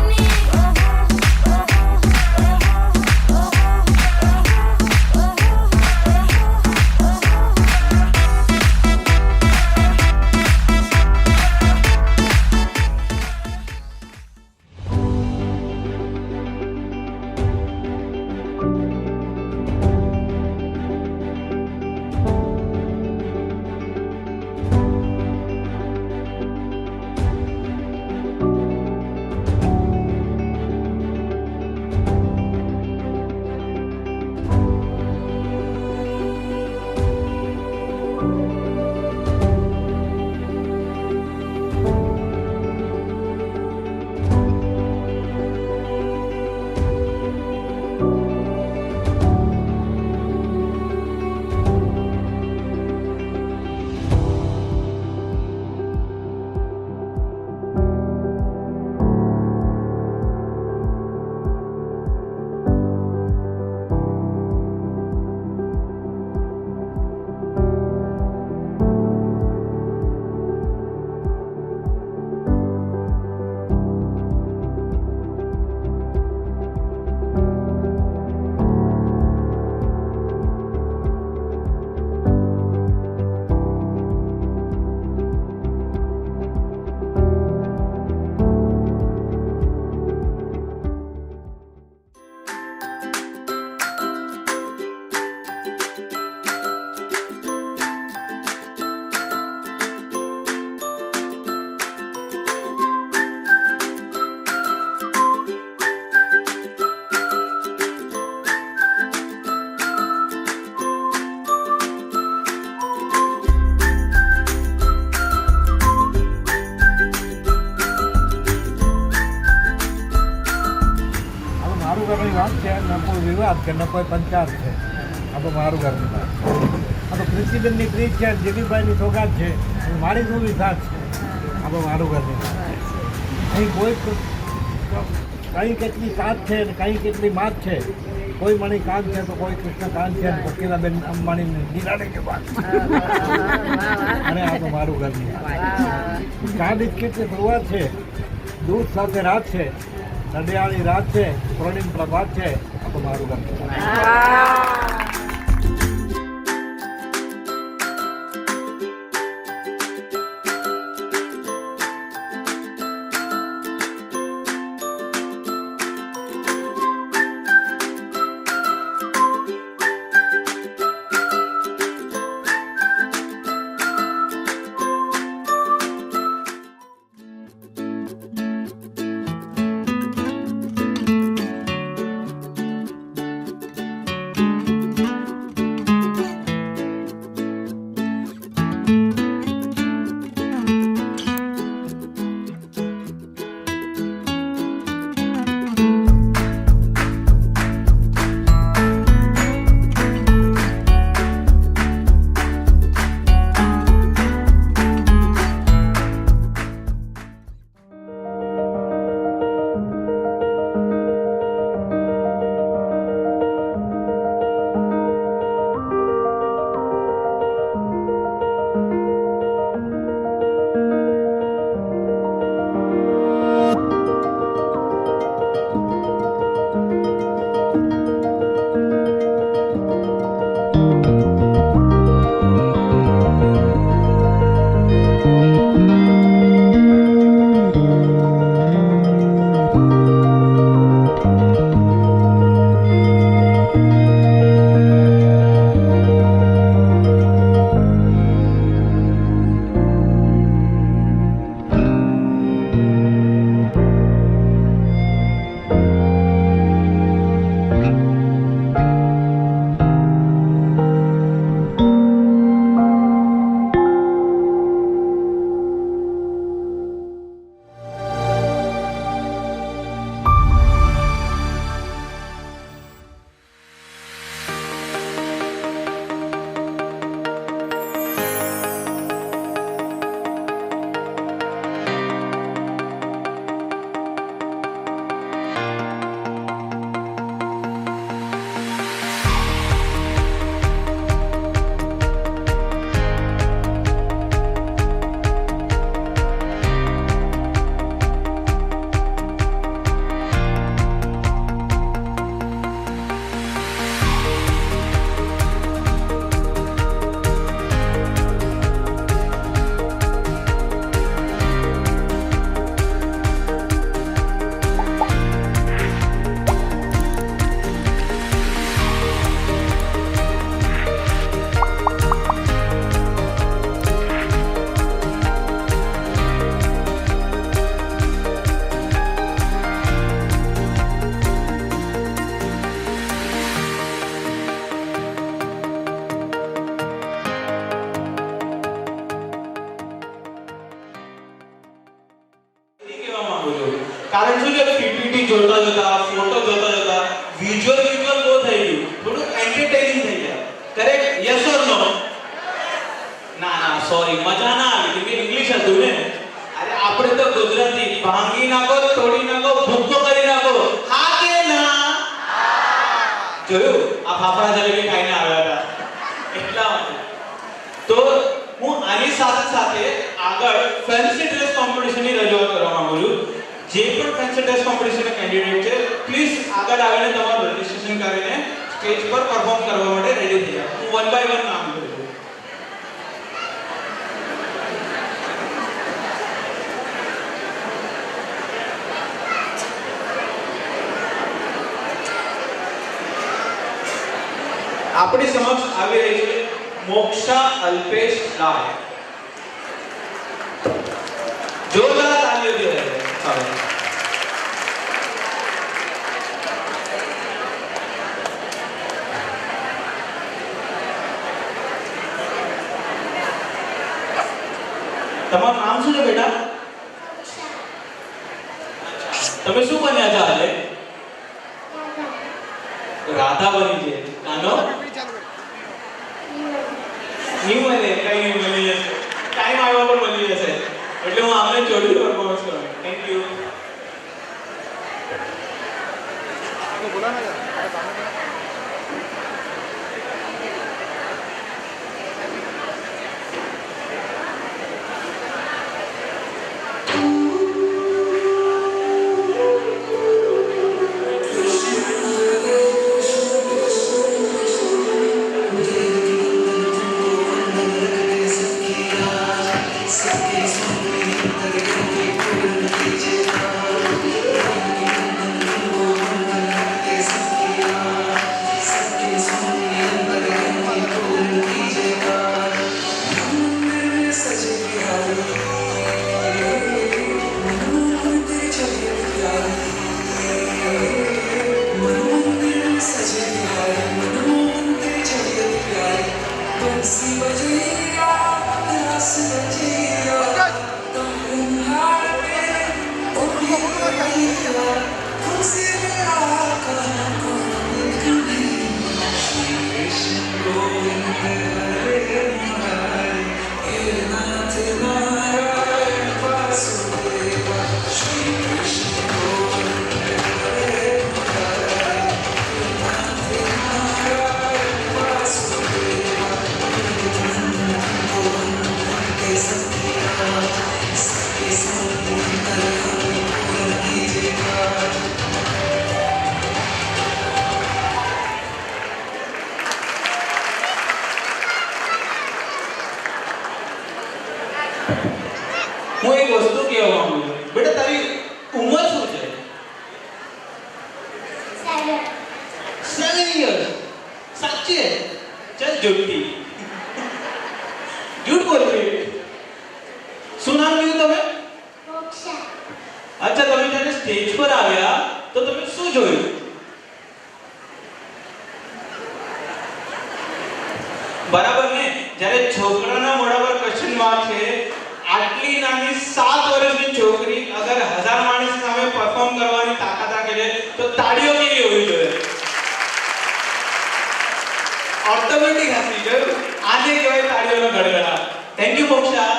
વાત છે, ન કોઈ વિવાદ કે ન કોઈ પંચાયત છે. આ તો મારું ઘરની વાત. આ તો પ્રિન્સિપલની પ્રીત છે, જગીભાઈની સોગાત છે, મારી શું સાથ છે. આ તો મારું ઘરની વાત છે. અહીં કોઈ કઈ કેટલી સાથ છે ને કઈ કેટલી માત છે. કોઈ મણિકાંત છે તો કોઈ કૃષ્ણકાંત છે, કોકિલાબેન અંબાણીની નિરાળી કે વાત. અને આ તો મારું ઘરની વાત. ચા બિસ્કીટની શરૂઆત છે, દૂધ સાથે રાત છે, નડિયાળી રાત છે, સ્વર્ણિમ પ્રભાત છે. આ તો મારું ઘર. જોતા જોતા ફોટો જોતા જોતા વિઝ્યુઅલ બહુ થઈ ગયું, થોડું એન્ટરટેનિંગ થઈ ગયા. કરેક્ટ? યસ ઓર નો? ના સોરી, મજા ના આવી કે ઇંગ્લિશ હતું ને. અરે આપણે તો ગુજરાતી, ભાંગી નાખો, તોડી નાખો, ભૂક્કો કરી નાખો. હા કે ના? જોયું? આ ફાફડા જલેબી ખાઈને આવ્યા હતા એટલા માટે. તો હું આની સાથે સાથે આગળ ફેન્સી ડ્રેસ કોમ્પિટિશનની રજૂઆત કરવા માંગુ છું. જે પણ ફેન્સી ડ્રેસ કોમ્પિટિશનના કેન્ડિડેટ છે, પ્લીઝ આગળ આવીને તમારું રજીસ્ટ્રેશન કરીને સ્ટેજ પર પરફોર્મ કરવા માટે રેડી થઈ જાઓ. હું વન બાય વન નામ લઉં છું. આપણી સમક્ષ આવી રહી છે મોક્ષા અલ્પેશ લાલ. જોરદાર તાલીઓ દે. તમારું નામ શું છે બેટા? તમે શું બન્યા છો હાલે? રાધા બની છે. કાનો નહીં મળે, કઈ નહીં મળી જશે. ટાઈમ આવ્યા પર મળી જશે. એટલે હું આમને જોડી પરફોર્મન્સ કરું. Thank you. બોલા ના યાર. હું એક વસ્તુ કહેવા માંગુ છું. બેટા તારી ઉંમર શું છે? 7 years. સાચે? ચલ જુઠ્ઠી. જૂઠ બોલ રહી. શું નામ લીધું તમે? મોક્ષા. અચ્છા, તમે જ્યારે સ્ટેજ પર આવ્યા તો તમે શું જોયું? બરાબર ને? જ્યારે છોકરાના મોઢા પર ક્વેશ્ચન માર્ક છે, આટલી નાની 7 વર્ષની છોકરી અગર 1000 માણસ સામે પરફોર્મ કરવાની તાકાત રાખે છે તો તાળીઓ કેવી હોવી જોઈએ? ઓટોમેટિક હસી ગયું. આને કહેવાય તાળીઓનો ગડગડાટ. Thank you Moksha.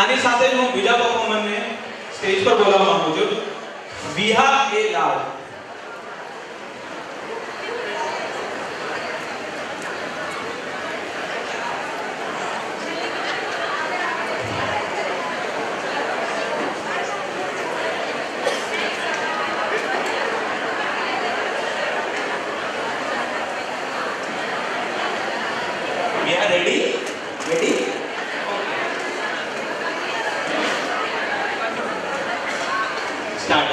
આની સાથે જ હું બીજા પરફોર્મરને સ્ટેજ પર બોલાવવા માંગુ છું. વિહા એ લાલ. Ready? Ready? Start.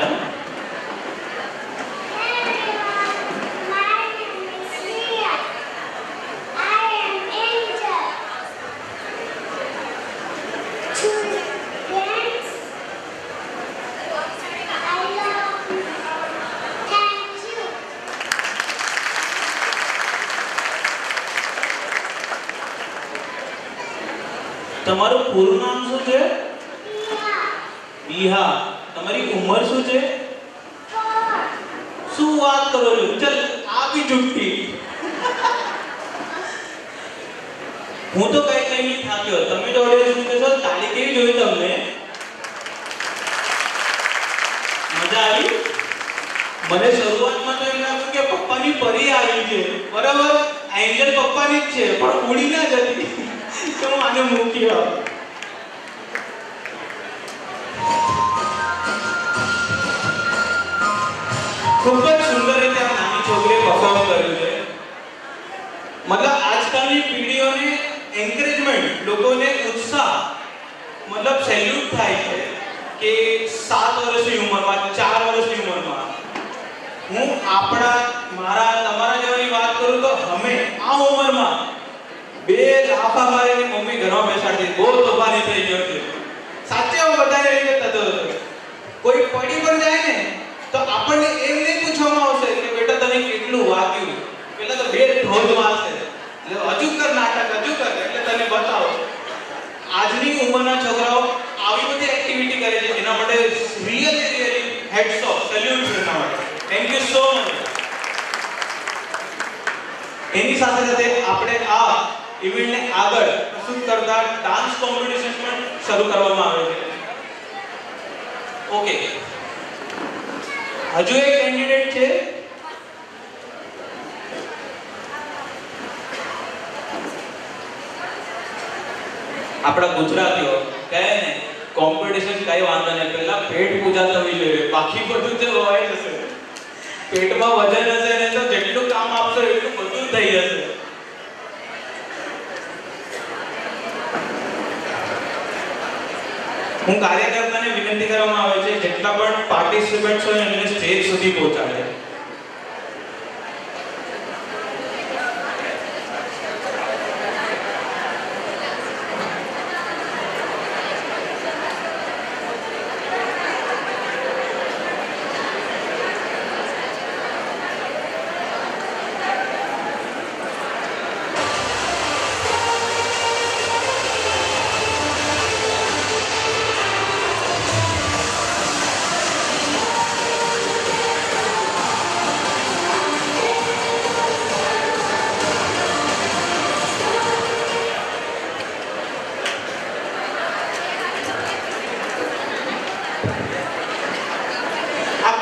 તમારું પૂરું નામ શું છે? ઈહા તમારી ઉંમર શું છે? શું વાત કરો છો? ચલ આ બી જુઠ્ઠી. હું તો કઈ નહીં થાક્યો. તમે તો ઓડિયન્સ કહેશો તાળી કેવી જોઈ તમને? મજા આવી? મને શરૂઆતમાં તો એમ લાગ્યું કે પપ્પાની પરી આવી છે, બરાબર? એન્જલ પપ્પાની જ છે પણ ઉડી ના જતી તો હું આને મૂકી આવ. ખૂબ જ સુંદર રીતે આ નાની છોકરીએ પરફોર્મ કર્યું છે. મતલબ આજકાલની પીઢીઓને એન્કરેજમેન્ટ, લોકોને ઉત્સાહ, મતલબ સેલ્યુટ થાય છે કે 7 વર્ષની ઉંમરમાં, 4 વર્ષની ઉંમરમાં હું મારા તમારા જેવાની વાત કરું તો અમે આ ઉંમરમાં 2 લાફા મારીને મમ્મી ઘરમાં બેસાડતી. બહુ તોફાની થઈ ગયો છે સાચે. હું બધાને રીતે થતો હતો. કોઈ પડી પર જાય ને તો આપણને એમ નહીં પૂછવામાં આવશે કે બેટા તને કેટલું વાગ્યું. પેલા તો 2 ઢોલ વાગશે, એટલે હજુ કર નાટક, હજુ કર, એટલે તને બતાવો. આજની ઉંમરના છોકરાઓ આવી બધી એક્ટિવિટી કરે છે, એના માટે રિયલી હેડ્સ ઓફ, સેલ્યુટ છે એના માટે. Thank you so much. એની સાથે સાથે આપણે આ ઇવેન્ટને આગળ પ્રસ્તુત કરતા ડાન્સ કોમ્પિટિશન પણ શરૂ કરવામાં આવે છે. ઓકે, હજુ એક કેન્ડિડેટ છે. આપણા ગુજરાતીઓ કહે ને કોમ્પિટિશન કઈ વાંધો નહીં, પહેલા પેટ પૂજા થવી જોઈએ, બાકી બધું તો હોય જશે. પેટમાં વજન હશે ને તો જેટલું કામ આપશો એટલું બધું થઈ જશે. હું કાર્યકર્તાને વિનંતી કરવામાં આવે છે જેટલા પણ પાર્ટિસિપેન્ટ્સ હોય એમને સ્ટેજ સુધી પહોંચાડે.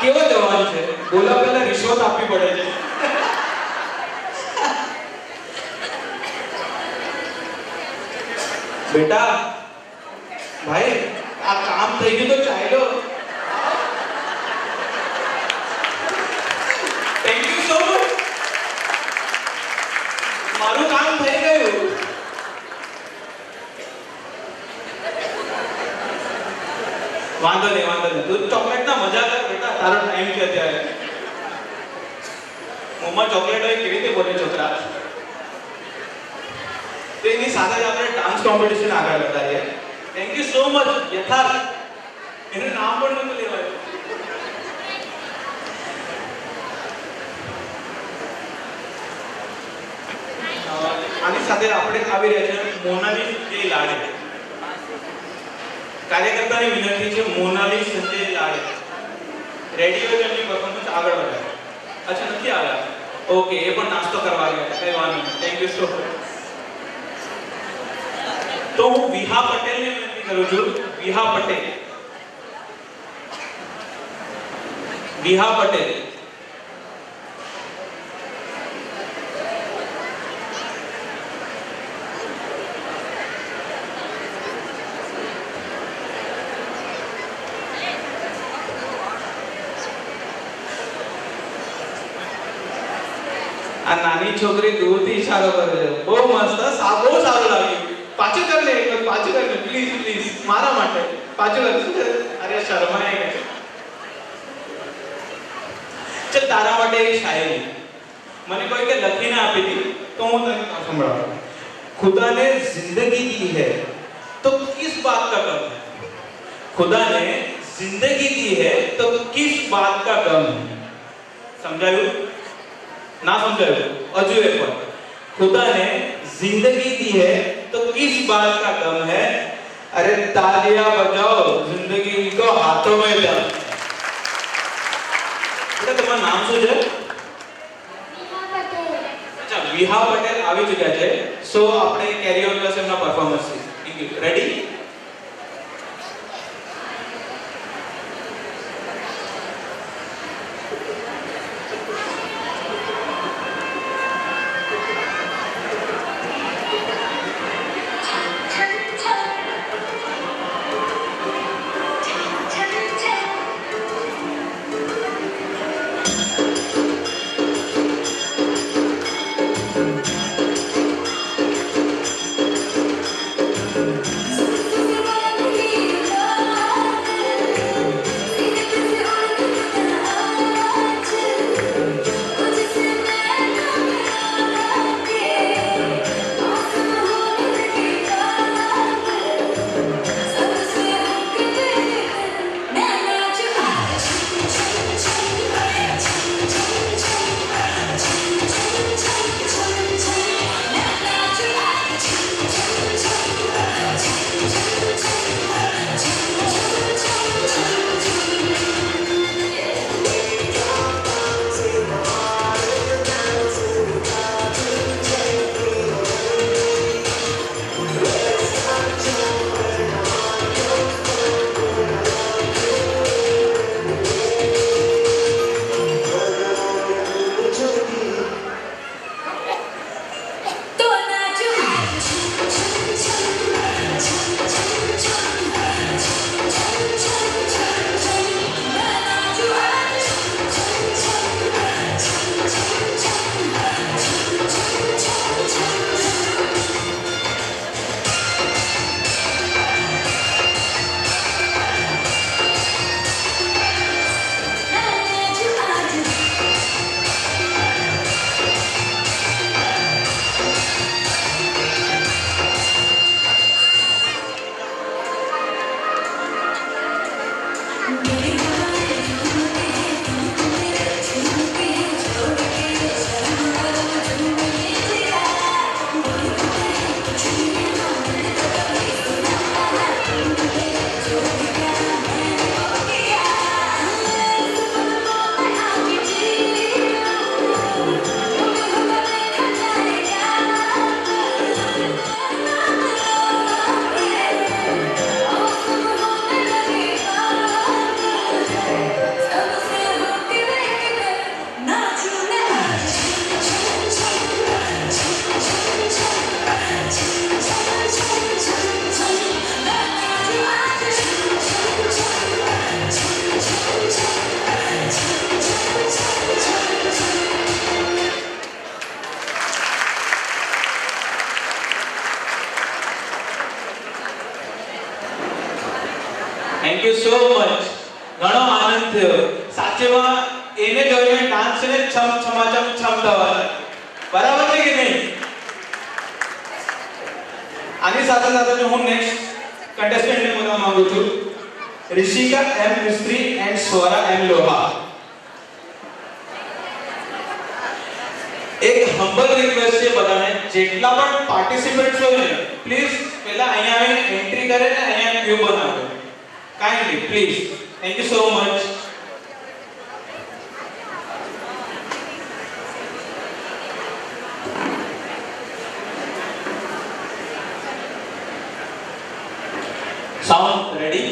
કેવો જવાન છે? બોલા પહેલા રિશ્વત આપવી પડે છે. બેટા ભાઈ આ કામ થઈ ગયું તો ચાલ્યો. Thank you so much. મારું કામ થઈ ગયું. વાંધો નહીં, તું ચોકલેટ ના મજા કર બેટા, તારો ટાઈમ છે અત્યારે. મોમાં ચોકલેટ હોય કેવી રીતે બોલે છોકરા. તો એની સાથે જ આપણે ડાન્સ કોમ્પિટિશન આગળ વધારીએ. થેન્ક યુ સો મચ યથાર્થ. એનું નામ પણ નતું લેવાયું. આની સાથે આપણે આવી રહ્યા છે મોનાલી સંજય લાડે. કાર્યકર્તાની વિનંતી છે મોનાલી સંજય લાડે રેડિયો એમની પરફોર્મન્સ આગળ વધારે. અચ્છા નથી આવ્યા? ઓકે, એ પણ નાસ્તો કરવા ગયા, કઈ વાંધો નહીં. Thank you so much. તો હું વિહા પટેલને વિનંતી કરું છું. વિહા પટેલ. વિહા પટેલ આ નાની છોકરી દૂરથી ઈશારો કરે છે. બહુ મસ્ત, બહુ સારું લાગ્યું. પાછું કર લે, એક પાછું કર લે પ્લીઝ પ્લીઝ, મારા માટે પાછું કર. અરે શરમાઈ ગઈ. ચલ તારા માટે એક શાયરી મને કોઈ કે લખીને આપી હતી તો હું તને સંભળાવું. खुदा ने जिंदगी दी है तो किस बात का गम है. खुदा ने जिंदगी दी है तो किस बात का गम है. समझाયું ना समझाયું? हजू एक बार. खुदा ने जिंदगी दी है तो किस बात का गम है. अरे तालियां बजाओ, जिंदगी को हाथों में लो. बेटा તમારું નામ શું છે? અચ્છા, વિહા પટેલ આવી ચૂક્યા છે. સો આપણે કેરી ઓન કરશે એમના પરફોર્મન્સ થી. Ready? Thank you so much. ઘણો આનંદ થયો સાચેમાં. એને જોઈને ડાન્સ ને છમ છમાછમ છમ થવા બરાબર છે કે નહીં? આની સાથે સાથે જો હું નેક્સ્ટ કન્ટેસ્ટન્ટને બોલવા માંગુ છું, ऋषिका एम मिस्त्री एंड स्वरा एम लोहा. एक हम्बल रिक्वेस्ट છે બધાને, જેટલા પણ પાર્ટિસિપન્ટ્સ હોય ને પ્લીઝ પહેલા અહીંયા આવીને એન્ટ્રી કરે ને અહીંયા ક્યુ બનાવો kindly please. Thank you so much. Sound ready?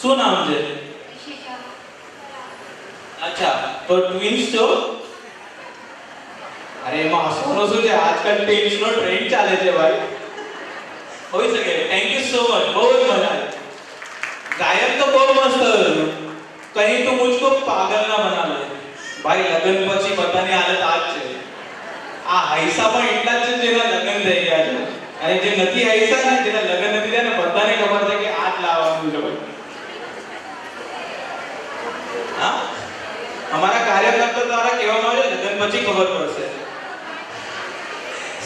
શું નામ છે? અચ્છા, તો ટ્વિન્સ છો? અરે એમાં હસવાનું શું છે, આજકાલ ટ્વિન્સ નો ટ્રેન્ડ ચાલે છે ભાઈ. હોઈ શકે. થેન્ક યુ સો મચ, બહુ જ મજા આવી. ગાયક તો બહુ મસ્ત હતું. કहीं તો મુझको પાગલ ના બના લે. ભાઈ લગ્ન પછી બધાની હાલત આ જ છે. આ હૈસા પણ એટલા જ છે જેના લગ્ન થઈ ગયા છે, અને જે નથી હૈસા ને, જેના લગ્ન નથી થયા ને, બધાને ખબર છે કે આ જ લાવવાનું છે ભાઈ. હા, અમારા કાર્યકર્તા દ્વારા કહેવામાં આવે છે લગ્ન પછી ખબર પડશે.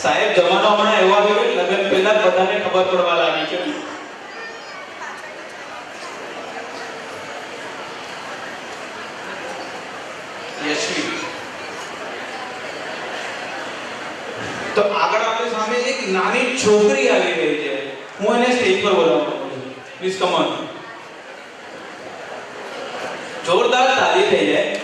સાહેબ, જમાનો હમણાં એવો આવ્યો કે લગ્ન પહેલા જ બધાને ખબર પડવા લાગી છે. યશવી, તો આગળ આપણી સામે એક નાની છોકરી આવી રહી છે. હું એને સ્ટેજ પર બોલાવવા માંગુ છું. Please come on. જોરદાર તાળી થઈ જાય.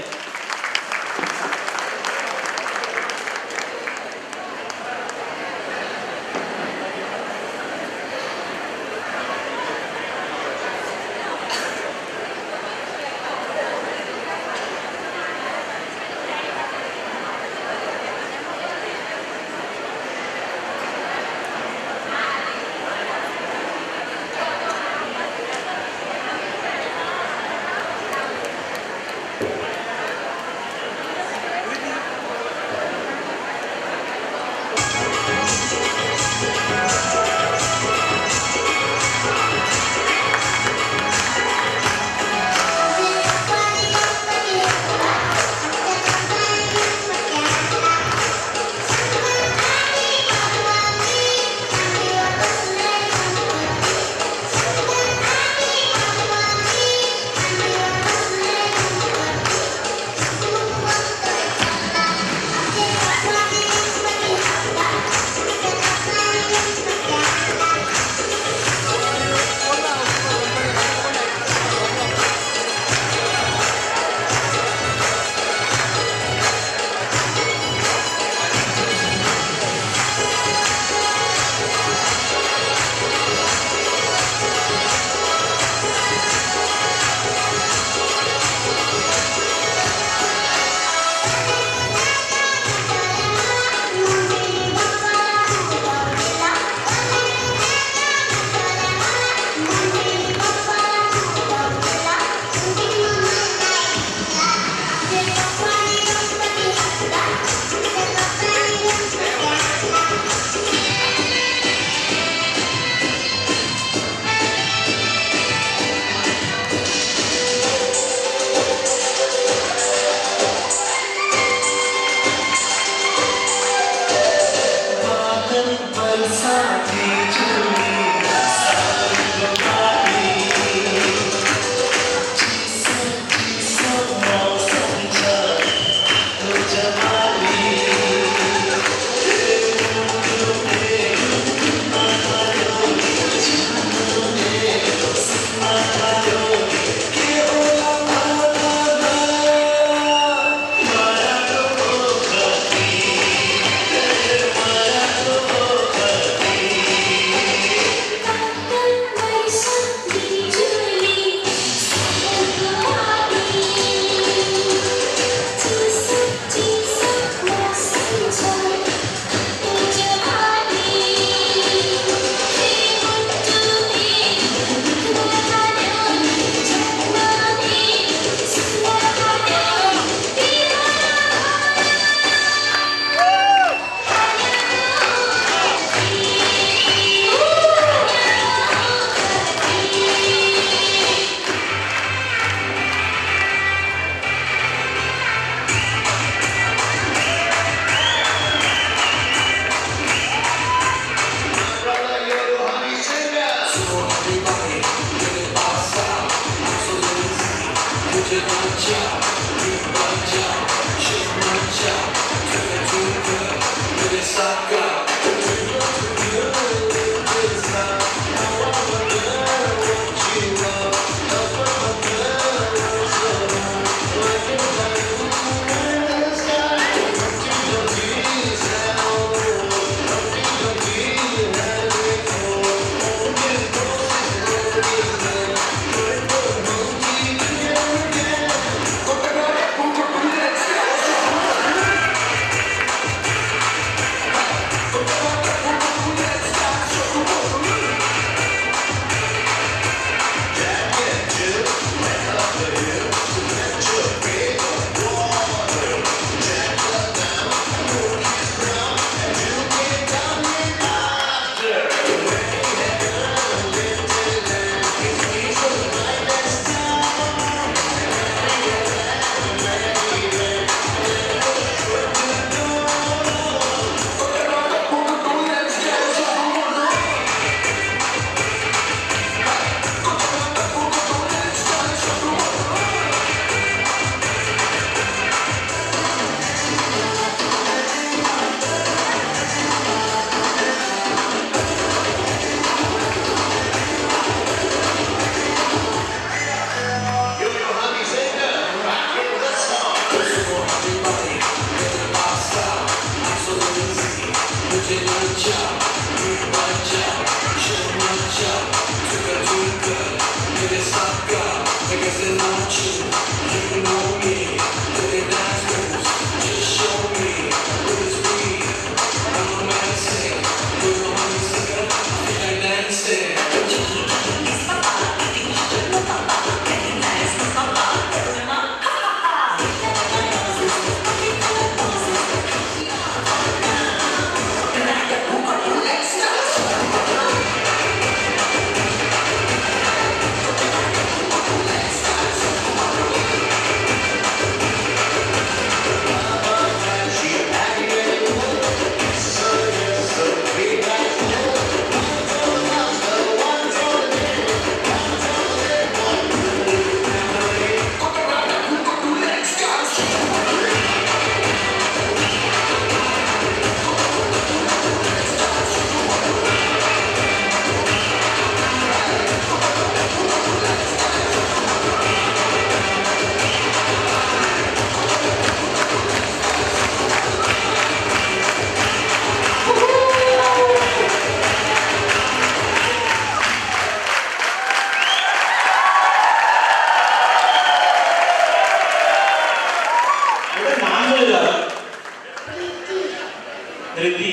रिद्धि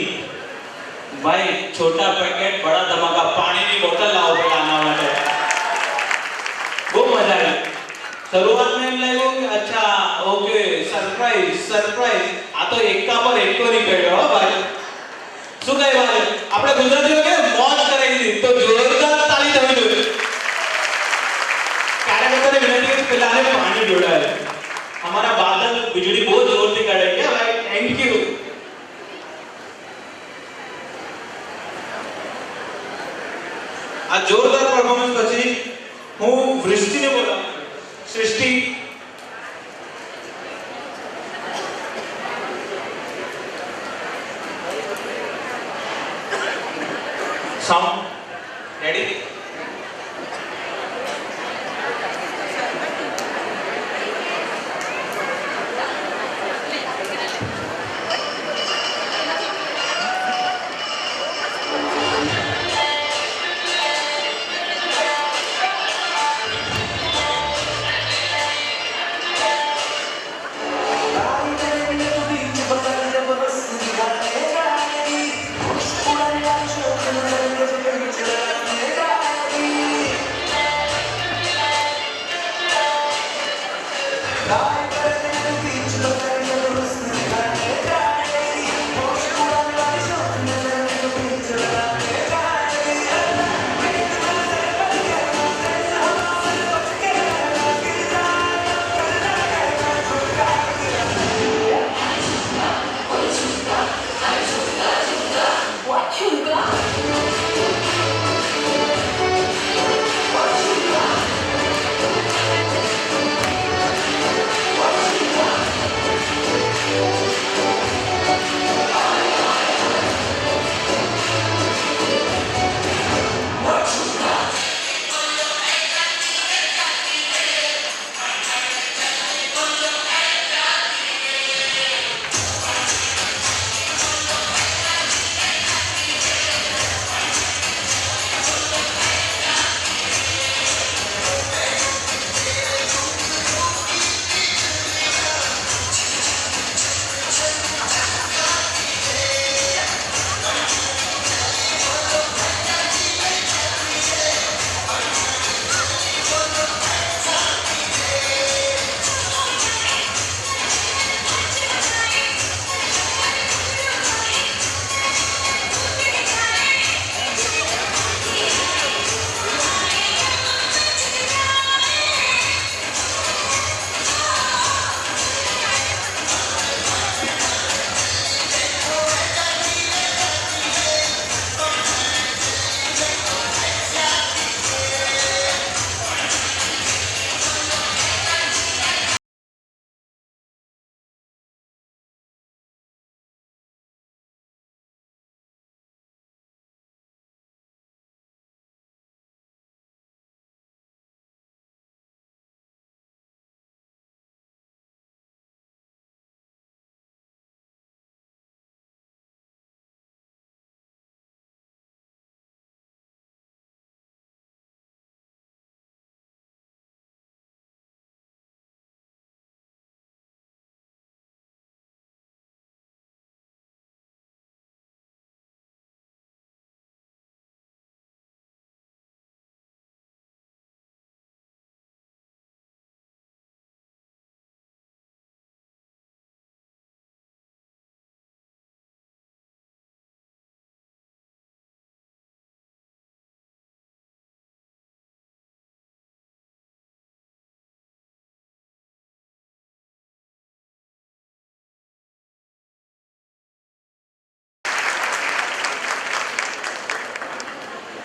भाई छोटा पैकेट बड़ा धमाका पानी की बोतल लाओ पहला आना वाले वो मजा आई शुरुआत में एम लाग्યું કે अच्छा ओके सरप्राइज सरप्राइज आ तो एका पर एक तो नहीं કર્યો હો ભાઈ શું કહે ભાઈ આપણે ગુજરાતીઓ કે મોજ કરાવી દીધી તો જોરદાર તાળી થવી જોઈએ કાર્યકર્તાને વિનંતી કરી પહેલા આને પાણી જોડાય हमारा बादल बिजली बहुत जोर से कर रही है भाई थैंक यू आ जोरदार परफॉर्मन्स પછી હું વૃષ્ટિને બોલાવું Srishti sound ready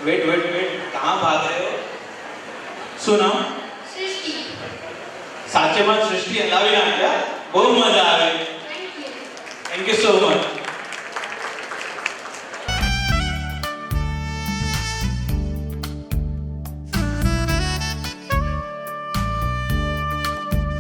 wait wait wait, कहाँ भाग रहे हो? શું નામ? સૃષ્ટિ. સાચેમાં સૃષ્ટિ હલાવી નાખ્યા. બહુ મજા આવી. Thank you. Thank you so much.